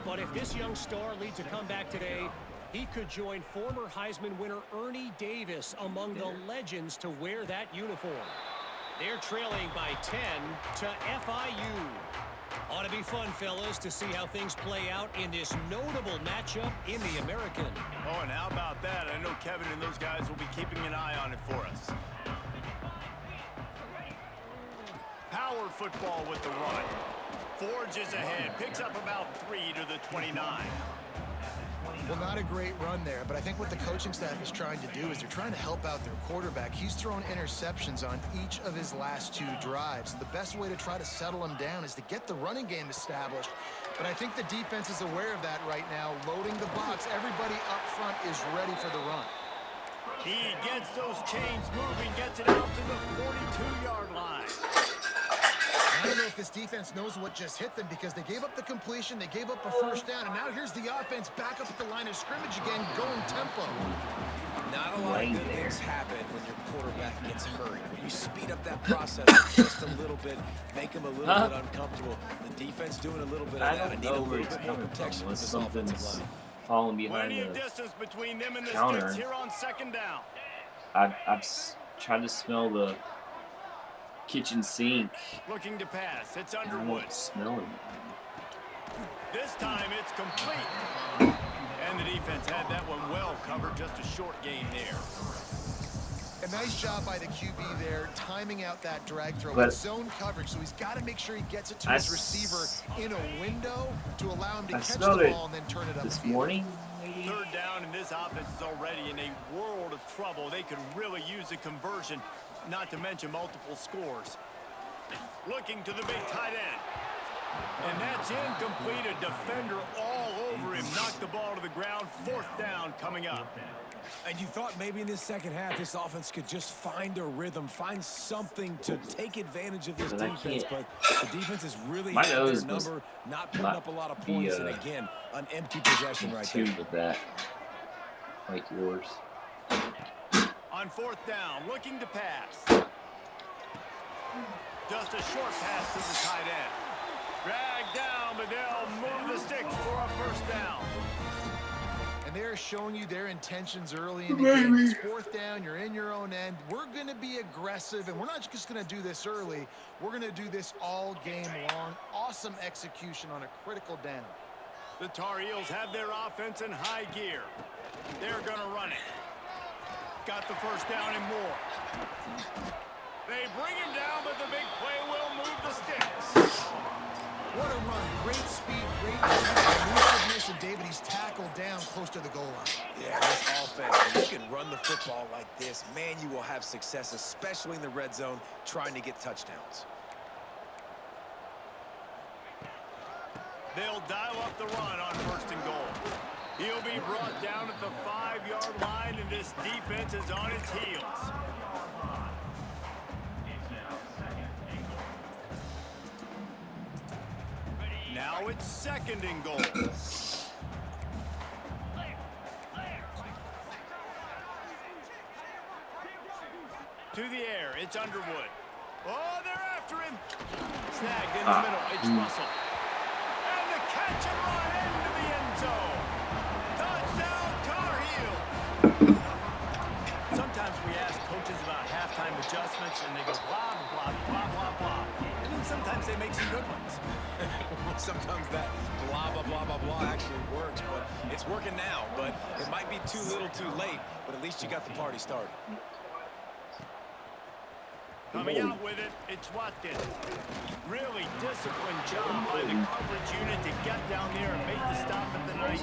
but if this young star leads a comeback today, he could join former Heisman winner Ernie Davis among the legends to wear that uniform. They're trailing by 10 to FIU. Ought to be fun, fellas, to see how things play out in this notable matchup in the American. Oh, and how about that? I know Kevin and those guys will be keeping an eye on it for us. Power football with the run. Forges ahead, picks up about 3 to the 29. Well, not a great run there, but I think what the coaching staff is trying to do is they're trying to help out their quarterback. He's thrown interceptions on each of his last 2 drives. The best way to try to settle him down is to get the running game established. But I think the defense is aware of that right now, loading the box. Everybody up front is ready for the run. He gets those chains moving, gets it out to the 42-yard line. I don't know if this defense knows what just hit them because they gave up the completion, they gave up a first down, and now here's the offense back up at the line of scrimmage again, going tempo. Not a lot of good things happen when your quarterback gets hurt. When you speed up that process just a little bit, make him a little bit uncomfortable. The defense doing a little bit of that. I need a little bit more protection with this offensive line. Falling behind Plenty of the distance between them and the counter. sticks here on second down. I've tried to smell the kitchen sink. Looking to pass. It's I Underwood. don't smell it. This time it's complete. And the defense had that one well covered. Just a short gain there. A nice job by the QB there, timing out that drag throw But with zone coverage, so he's got to make sure he gets it to his receiver in a window to allow him to catch the ball and then turn it up this the field. morning, maybe? Third down, and this offense is already in a world of trouble. They could really use a conversion, not to mention multiple scores. Looking to the big tight end. And that's incomplete. A defender all over him. Knocked the ball to the ground. 4th down coming up. And you thought maybe in this second half this offense could just find a rhythm, find something to take advantage of this defense, but the defense is really My at their nose number, not putting up a lot of points, and again, an empty possession right there. With that, like yours. On 4th down, looking to pass. Just a short pass to the tight end. Dragged down, but they'll move the sticks for a 1st down. And they're showing you their intentions early in the game. It's 4th down, you're in your own end. We're going to be aggressive, and we're not just going to do this early. We're going to do this all game long. Awesome execution on a critical down. The Tar Heels have their offense in high gear. They're going to run it. Got the 1st down and more. They bring him down, but the big play will move the sticks. What a run. Great speed, great elusiveness, and David, he's tackled down close to the goal line. Yeah, this offense, when you can run the football like this, man, you will have success, especially in the red zone, trying to get touchdowns. They'll dial up the run on 1st and goal. He'll be brought down at the 5-yard line, and this defense is on its heels. Now it's 2nd and goal. To the air, it's Underwood. Oh, they're after him. Snagged in the middle, it's Russell. And the catch and run into the end zone. Touchdown, Tar Heels. Sometimes we ask coaches about halftime adjustments, and they go blah, blah, blah, blah, blah. And then sometimes they make some good ones. Sometimes that blah, blah, blah, blah, blah actually works, but it's working now. But it might be too little too late, but at least you got the party started. Coming out with it, it's Watkins. Really disciplined job by the coverage unit to get down there and make the stop at the 19.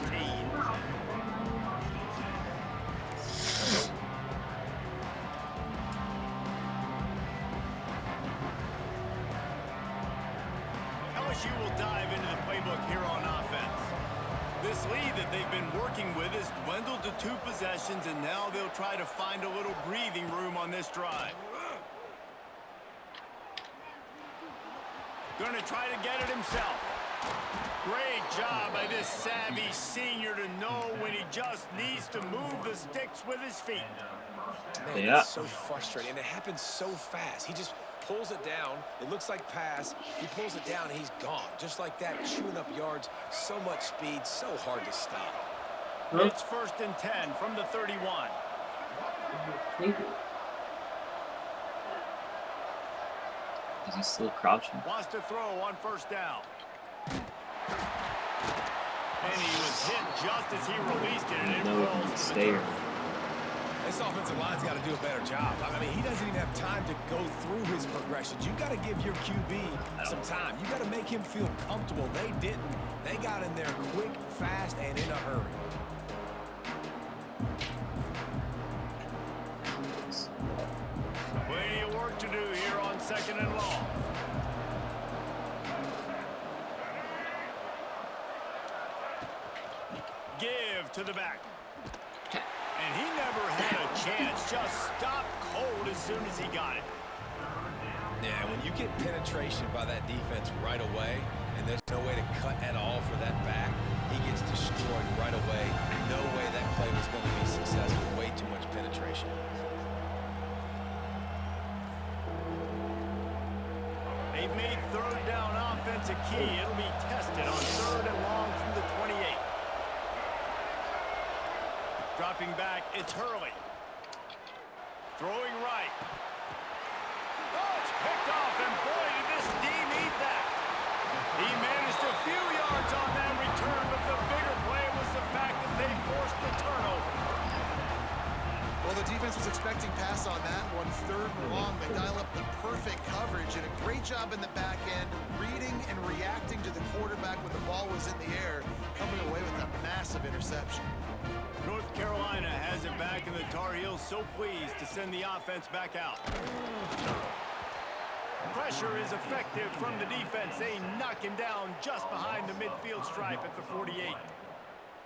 LSU will dive into the playbook here on offense. This lead that they've been working with has dwindled to 2 possessions, and now they'll try to find a little breathing room on this drive. Going to try to get it himself. Great job by this savvy senior to know when he just needs to move the sticks with his feet. Man, Yeah. it's so frustrating, and it happens so fast. He just pulls it down. It looks like pass. He pulls it down, and he's gone. Just like that, chewing up yards. So much speed, so hard to stop. It's 1st and 10 from the 31. Is he still crouching? Wants to throw on 1st down. And he was hit just as he released it, and it No, he falls can to the stay. turf. This offensive line's got to do a better job. I mean, he doesn't even have time to go through his progressions. You got to give your QB some time. You got to make him feel comfortable. They didn't. They got in there quick, fast, and in a hurry. Plenty of work to do here on 2nd and long. Give to the back. And he never had a chance. Just stopped cold as soon as he got it. Yeah, when you get penetration by that defense right away, and there's no way to cut at all for that back, he gets destroyed right away. No way that play was going to be successful. Way too much penetration. They've made 3rd down offense a key. It'll be tested on 3rd and long from the 28. Dropping back, it's Hurley. Throwing right. Oh, it's picked off, and boy, did this D need that. He managed a few yards on that return, but the bigger play was the fact that they forced the turnover. Well, the defense was expecting pass on that one. 3rd and long. They dial up the perfect coverage and a great job in the back end, reading and reacting to the quarterback when the ball was in the air, coming away with a massive interception. North Carolina has it back, and the Tar Heels so pleased to send the offense back out. Pressure is effective from the defense. They knock him down just behind the midfield stripe at the 48.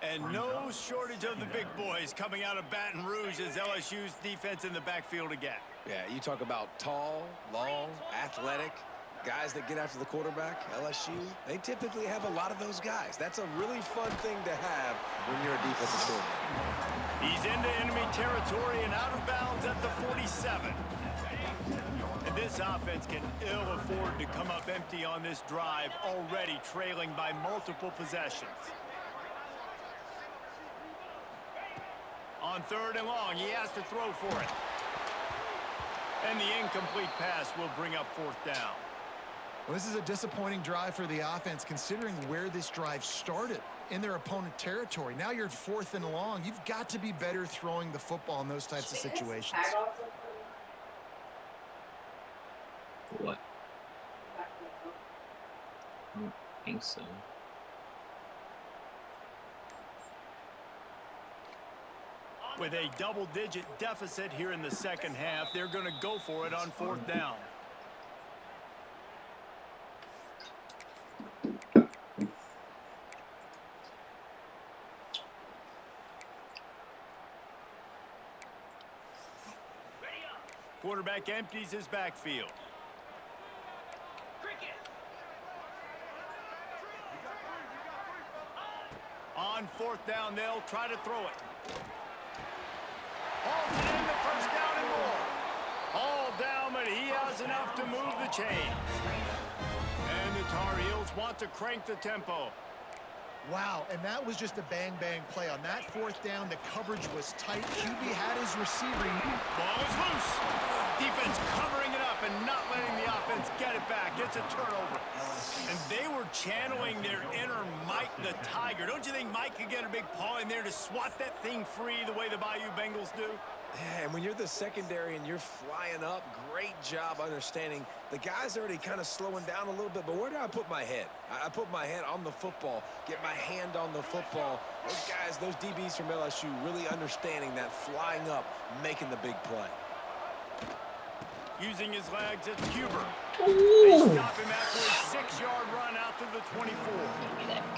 And no shortage of the big boys coming out of Baton Rouge as LSU's defense in the backfield again. Yeah, you talk about tall, long, athletic, guys that get after the quarterback, LSU, they typically have a lot of those guys. That's a really fun thing to have when you're a defensive coordinator. He's into enemy territory and out of bounds at the 47. And this offense can ill afford to come up empty on this drive, already trailing by multiple possessions. On 3rd and long, he has to throw for it. And the incomplete pass will bring up 4th down. Well, this is a disappointing drive for the offense, considering where this drive started, in their opponent territory. Now you're at 4th and long. You've got to be better throwing the football in those types of situations. What? I don't think so. With a double-digit deficit here in the 2nd half, they're going to go for it on 4th down. Quarterback empties his backfield. On 4th down, they'll try to throw it. Hauls it in the 1st down and more. All down, but he has enough to move the chains. And the Tar Heels want to crank the tempo. Wow, and that was just a bang-bang play. On that 4th down, the coverage was tight. QB had his receiver. Ball is loose. Defense covering it up and not letting the offense get it back. It's a turnover. And they were channeling their inner Mike the Tiger. Don't you think Mike could get a big paw in there to swat that thing free the way the Bayou Bengals do? Yeah, and when you're the secondary and you're flying up, great job understanding. The guy's already kind of slowing down a little bit, but where do I put my head? I put my head on the football, get my hand on the football. Those guys, those DBs from LSU really understanding that flying up, making the big play. Using his legs, it's Huber. They Ooh. stop him after a 6-yard run out to the 24.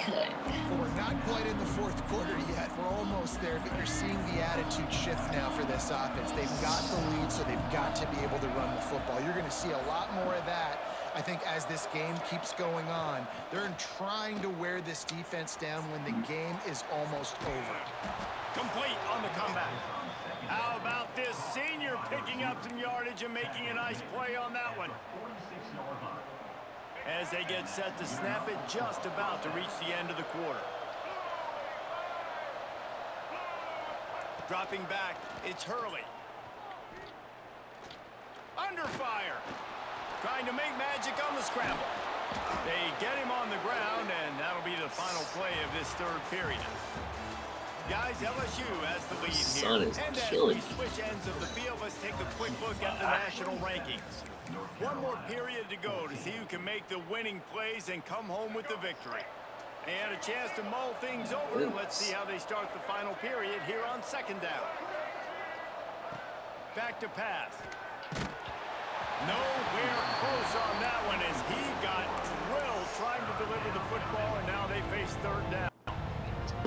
Well, we're not quite in the fourth quarter yet. We're almost there, but you're seeing the attitude shift now for this offense. They've got the lead, so they've got to be able to run the football. You're going to see a lot more of that, I think, as this game keeps going on. They're trying to wear this defense down when the game is almost over. Complete on the comeback. How about this senior picking up some yardage and making a nice play on that one? As they get set to snap it, just about to reach the end of the quarter. Dropping back, it's Hurley. Under fire. Trying to make magic on the scramble. They get him on the ground, and that'll be the final play of this third period. Guys, LSU has the lead Sun here. is And as killing. we switch ends of the field, let's take a quick look at the national rankings. One more period to go to see who can make the winning plays and come home with the victory. And a chance to mull things over. Let's see how they start the final period here on second down. Back to pass. Nowhere close on that one as he got drilled trying to deliver the football, and now they face third down.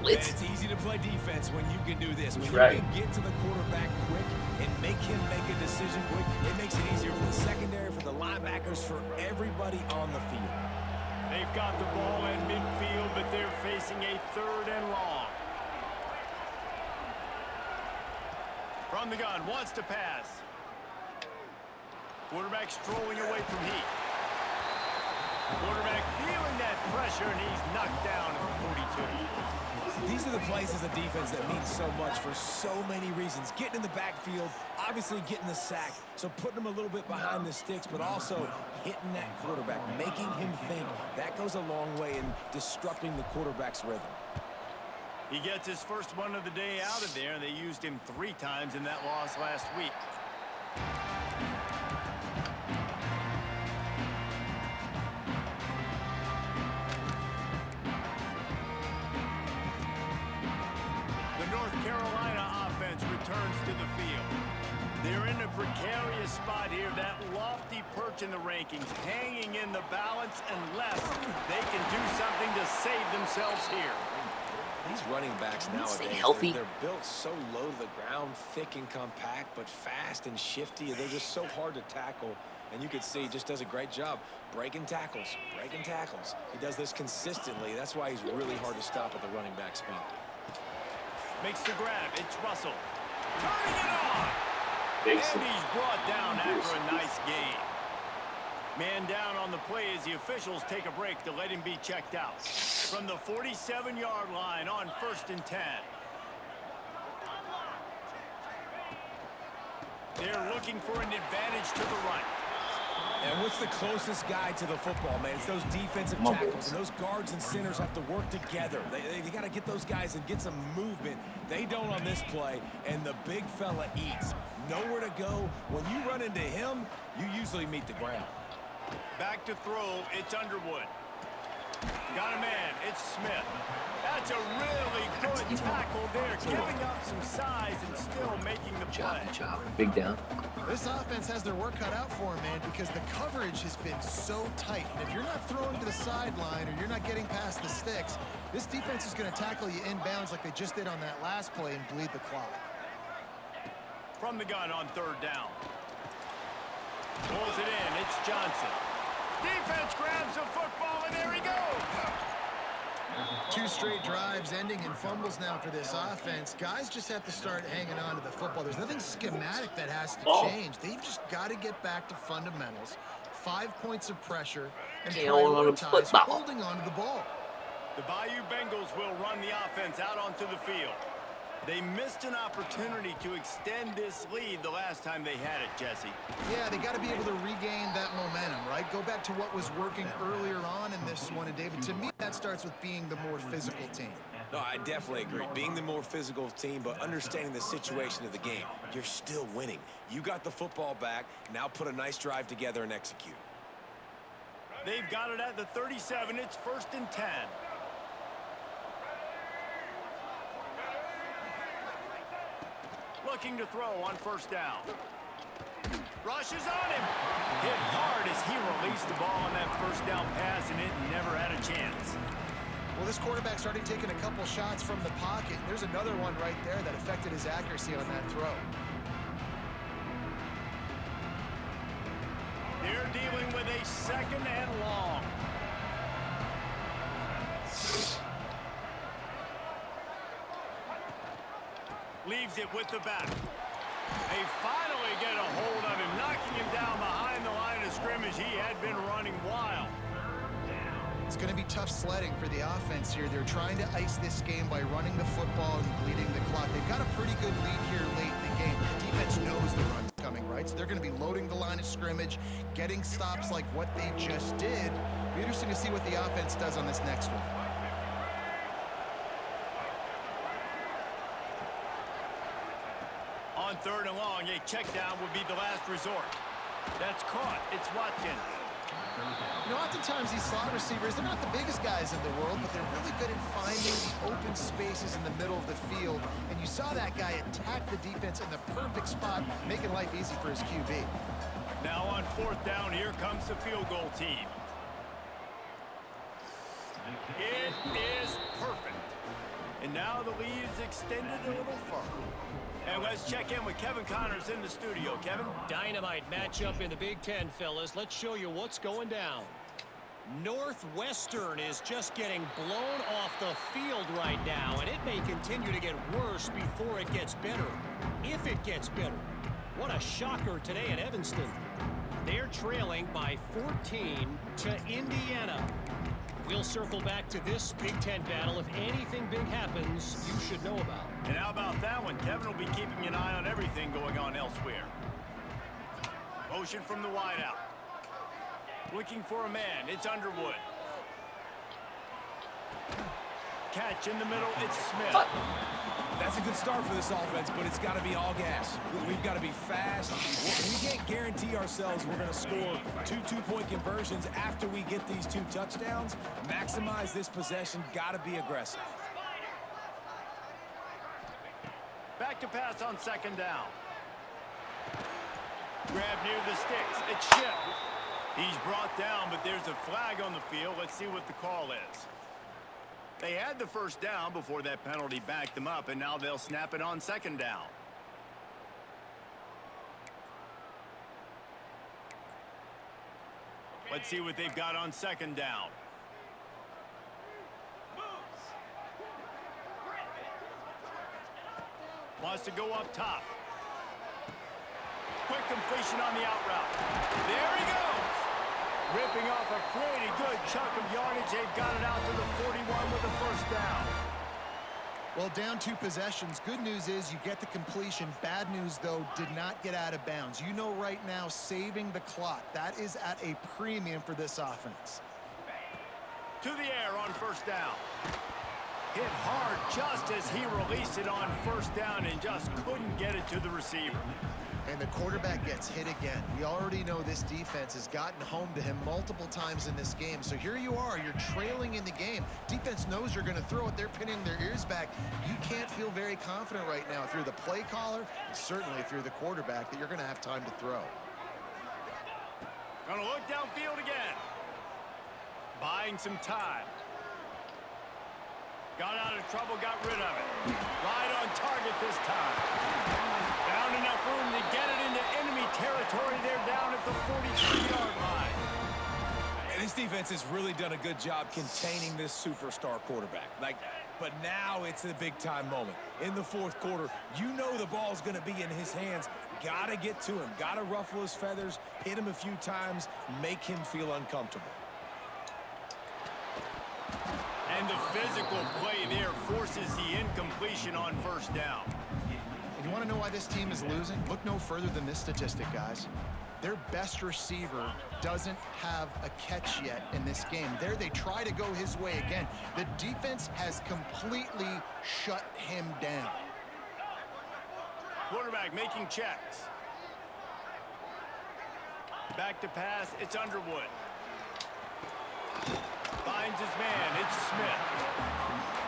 Blitz. It's easy to play defense when you can do this. When Right. you can get to the quarterback quick and make him make a decision quick, it makes it easier for the secondary, for the linebackers, for everybody on the field. They've got the ball in midfield, but they're facing a third and long. From the gun, wants to pass. Quarterback strolling away from heat. Quarterback feeling that pressure, and he's knocked down at the 42. These are the plays as a defense that mean so much for so many reasons. Getting in the backfield, obviously getting the sack, so putting him a little bit behind the sticks, but also hitting that quarterback, making him think. That goes a long way in disrupting the quarterback's rhythm. He gets his first one of the day out of there, and they used him 3 times in that loss last week. The North Carolina offense returns to the field. They're in a precarious spot here, that lofty perch in the rankings, hanging in the balance unless they can do something to save themselves here. These running backs nowadays, healthy. they're built so low to the ground, thick and compact, but fast and shifty. They're just so hard to tackle. And you can see he just does a great job breaking tackles, breaking tackles. He does this consistently. That's why he's really hard to stop at the running back spot. Makes the grab. It's Russell. Turning it on. Big And he's brought down after a nice gain. Man down on the play as the officials take a break to let him be checked out. From the 47-yard line on 1st and 10. They're looking for an advantage to the right. And what's the closest guy to the football, man? It's those defensive tackles. And those guards and centers have to work together. They got to get those guys and get some movement. They don't on this play, and the big fella eats. Nowhere to go. When you run into him, you usually meet the ground. Back to throw, it's Underwood. Got a man, it's Smith. That's a really good tackle there, giving up some size and still making the play. Good job. Big down. This offense has their work cut out for them, man, because the coverage has been so tight. And if you're not throwing to the sideline or you're not getting past the sticks, this defense is going to tackle you inbounds like they just did on that last play and bleed the clock. From the gun on 3rd down. Pulls it in, it's Johnson. Defense grabs the football, and there he goes. 2 straight drives ending in fumbles now for this offense. Guys just have to start hanging on to the football. There's nothing schematic that has to change. They've just got to get back to fundamentals. 5 points of pressure and prioritize holding on to the ball. The Bayou Bengals will run the offense out onto the field. They missed an opportunity to extend this lead the last time they had it, Jesse. Yeah, they got to be able to regain that momentum, right? Go back to what was working earlier on in this one. And, David, to me, that starts with being the more physical team. No, I definitely agree. Being the more physical team, but understanding the situation of the game. You're still winning. You got the football back. Now put a nice drive together and execute. They've got it at the 37. It's 1st and 10. Looking to throw on 1st down. Rushes on him. Hit hard as he released the ball on that first down pass, and it never had a chance. Well, this quarterback's already taken a couple shots from the pocket. There's another one right there that affected his accuracy on that throw. They're dealing with a 2nd and long. Leaves it with the back. They finally get a hold of him, knocking him down behind the line of scrimmage. He had been running wild. It's going to be tough sledding for the offense here. They're trying to ice this game by running the football and bleeding the clock. They've got a pretty good lead here late in the game. The defense knows the run's coming, right? So they're going to be loading the line of scrimmage, getting stops like what they just did. It'll be interesting to see what the offense does on this next one. On 3rd and long, a check down would be the last resort. That's caught. It's Watkins. You know, oftentimes these slot receivers, they're not the biggest guys in the world, but they're really good at finding the open spaces in the middle of the field. And you saw that guy attack the defense in the perfect spot, making life easy for his QB. Now on 4th down, here comes the field goal team. It is perfect. And now the lead is extended a little further. And let's check in with Kevin Connors in the studio. Kevin? Dynamite matchup in the Big Ten, fellas. Let's show you what's going down. Northwestern is just getting blown off the field right now, and it may continue to get worse before it gets better. If it gets better. What a shocker today in Evanston. They're trailing by 14 to Indiana. We'll circle back to this Big Ten battle. If anything big happens, you should know about. And how about that one? Kevin will be keeping an eye on everything going on elsewhere. Motion from the wideout. Looking for a man. It's Underwood. Catch in the middle. It's Smith. That's a good start for this offense, but it's got to be all gas. We've got to be fast. We can't guarantee ourselves we're going to score 2 two-point conversions after we get these 2 touchdowns. Maximize this possession. Got to be aggressive. Back to pass on 2nd down. Grab near the sticks. It's Ship. He's brought down, but there's a flag on the field. Let's see what the call is. They had the 1st down before that penalty backed them up, and now they'll snap it on 2nd down. Let's see what they've got on 2nd down. Wants to go up top. Quick completion on the out route. There he goes. Ripping off a pretty good chunk of yardage. They've got it out to the 41 with the 1st down. Well, down 2 possessions. Good news is you get the completion. Bad news, though, did not get out of bounds. You know right now, saving the clock. That is at a premium for this offense. To the air on 1st down. Hit hard just as he released it on 1st down and just couldn't get it to the receiver. And the quarterback gets hit again. We already know this defense has gotten home to him multiple times in this game. So here you are, you're trailing in the game. Defense knows you're going to throw it. They're pinning their ears back. You can't feel very confident right now through the play caller, and certainly through the quarterback, that you're going to have time to throw. Gonna look downfield again. Buying some time. Got out of trouble, got rid of it. Right on target this time. Found enough room to get it into enemy territory. They're down at the 43-yard line. And this defense has really done a good job containing this superstar quarterback. But now it's a big-time moment. In the 4th quarter, you know the ball's going to be in his hands. Got to get to him. Got to ruffle his feathers, hit him a few times, make him feel uncomfortable. And the physical play there forces the incompletion on 1st down. And you want to know why this team is losing? Look no further than this statistic, guys. Their best receiver doesn't have a catch yet in this game. There they try to go his way again. The defense has completely shut him down. Quarterback making checks. Back to pass, it's Underwood. Finds his man, it's Smith.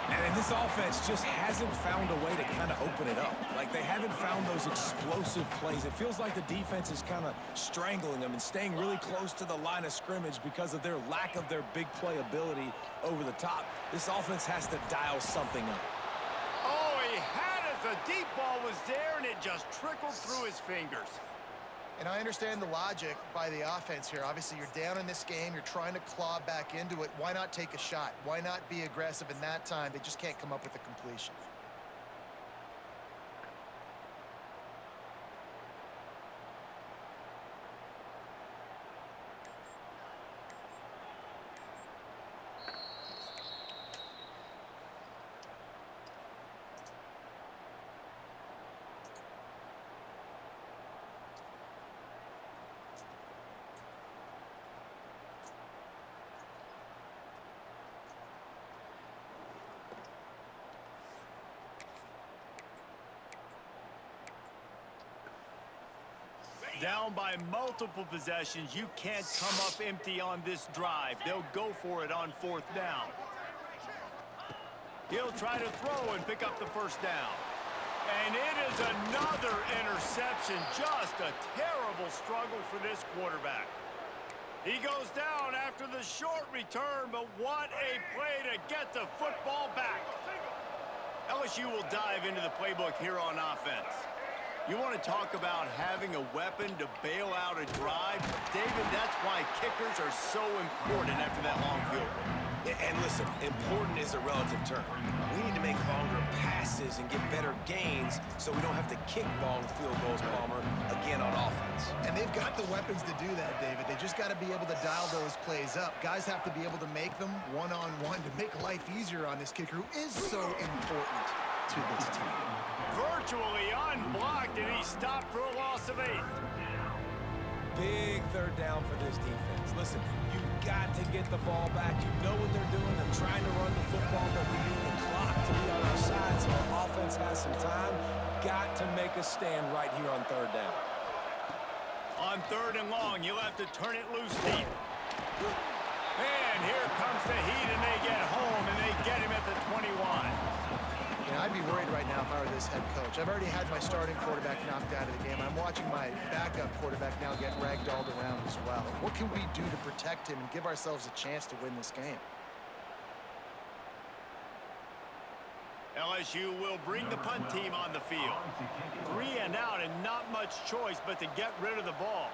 And in this This offense just hasn't found a way to kind of open it up. Like, they haven't found those explosive plays. It feels like the defense is kind of strangling them and staying really close to the line of scrimmage because of their lack of their big play ability over the top. This offense has to dial something up. Oh, he had it. The deep ball was there, and it just trickled through his fingers. And I understand the logic by the offense here. Obviously, you're down in this game. You're trying to claw back into it. Why not take a shot? Why not be aggressive in that time? They just can't come up with a completion. Down by multiple possessions, you can't come up empty on this drive. They'll go for it on 4th down. He'll try to throw and pick up the first down. And it is another interception. Just a terrible struggle for this quarterback. He goes down after the short return, but what a play to get the football back. LSU will dive into the playbook here on offense. You want to talk about having a weapon to bail out a drive? David, that's why kickers are so important after that long field goal. And listen, important is a relative term. We need to make longer passes and get better gains so we don't have to kick long field goals, Palmer, again on offense. And they've got the weapons to do that, David. They just got to be able to dial those plays up. Guys have to be able to make them one-on-one to make life easier on this kicker who is so important to this team. Virtually unblocked, and he stopped for a loss of 8. Big 3rd down for this defense. Listen, you've got to get the ball back. You know what they're doing. They're trying to run the football, but we need the clock to be on our side so our offense has some time. Got to make a stand right here on 3rd down. On 3rd and long, you'll have to turn it loose deep. And here comes the heat, and they get home, and they get him at the 21. You know, I'd be worried right now if I were this head coach. I've already had my starting quarterback knocked out of the game. I'm watching my backup quarterback now get ragdolled around as well. What can we do to protect him and give ourselves a chance to win this game? LSU will bring the punt team on the field. 3 and out, and not much choice but to get rid of the ball.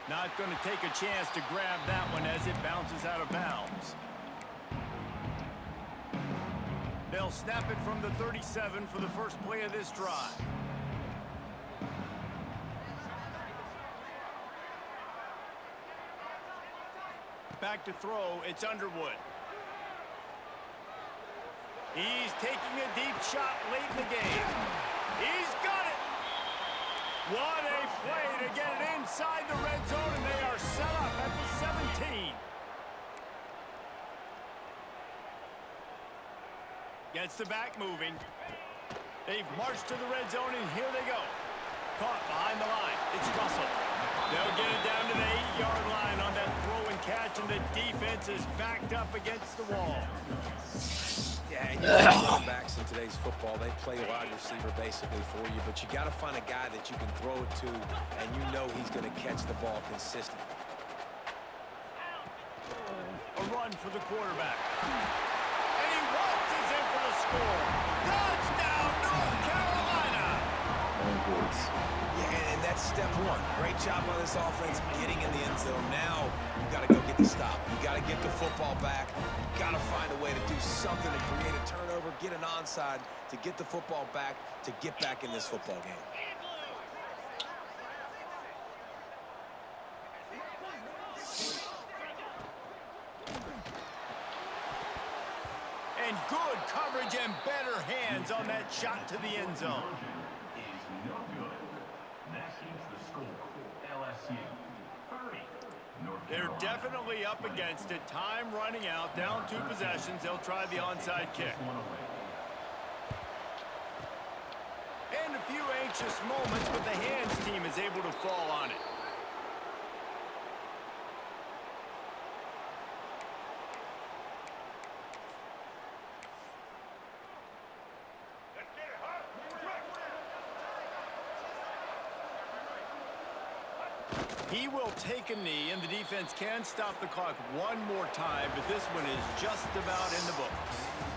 Not going to take a chance to grab that one as it bounces out of bounds. They'll snap it from the 37 for the first play of this drive. Back to throw, it's Underwood. He's taking a deep shot late in the game. He's got it! What a play to get it inside the red zone, and they are set up at the 17. Gets the back moving. They've marched to the red zone, and here they go. Caught behind the line. It's Russell. They'll get it down to the 8-yard line on that throw and catch, and the defense is backed up against the wall. Yeah, and you running backs in today's football, they play wide receiver basically for you, but you got to find a guy that you can throw it to, and you know he's going to catch the ball consistently. A run for the quarterback. And he waltzes in for the score. Touchdown, North Carolina! Yeah, and that's step one. Great job by this offense getting in the end zone. Now you got to go get the stop. You got to get the football back. You got to find a way to do something to create a turnover, get an onside, to get the football back, to get back in this football game. And good coverage and better hands on that shot to the end zone. They're definitely up against it. Time running out. Down 2 possessions. They'll try the onside kick. And a few anxious moments, but the hands team is able to fall on it. He will take a knee, and the defense can stop the clock one more time, but this one is just about in the books.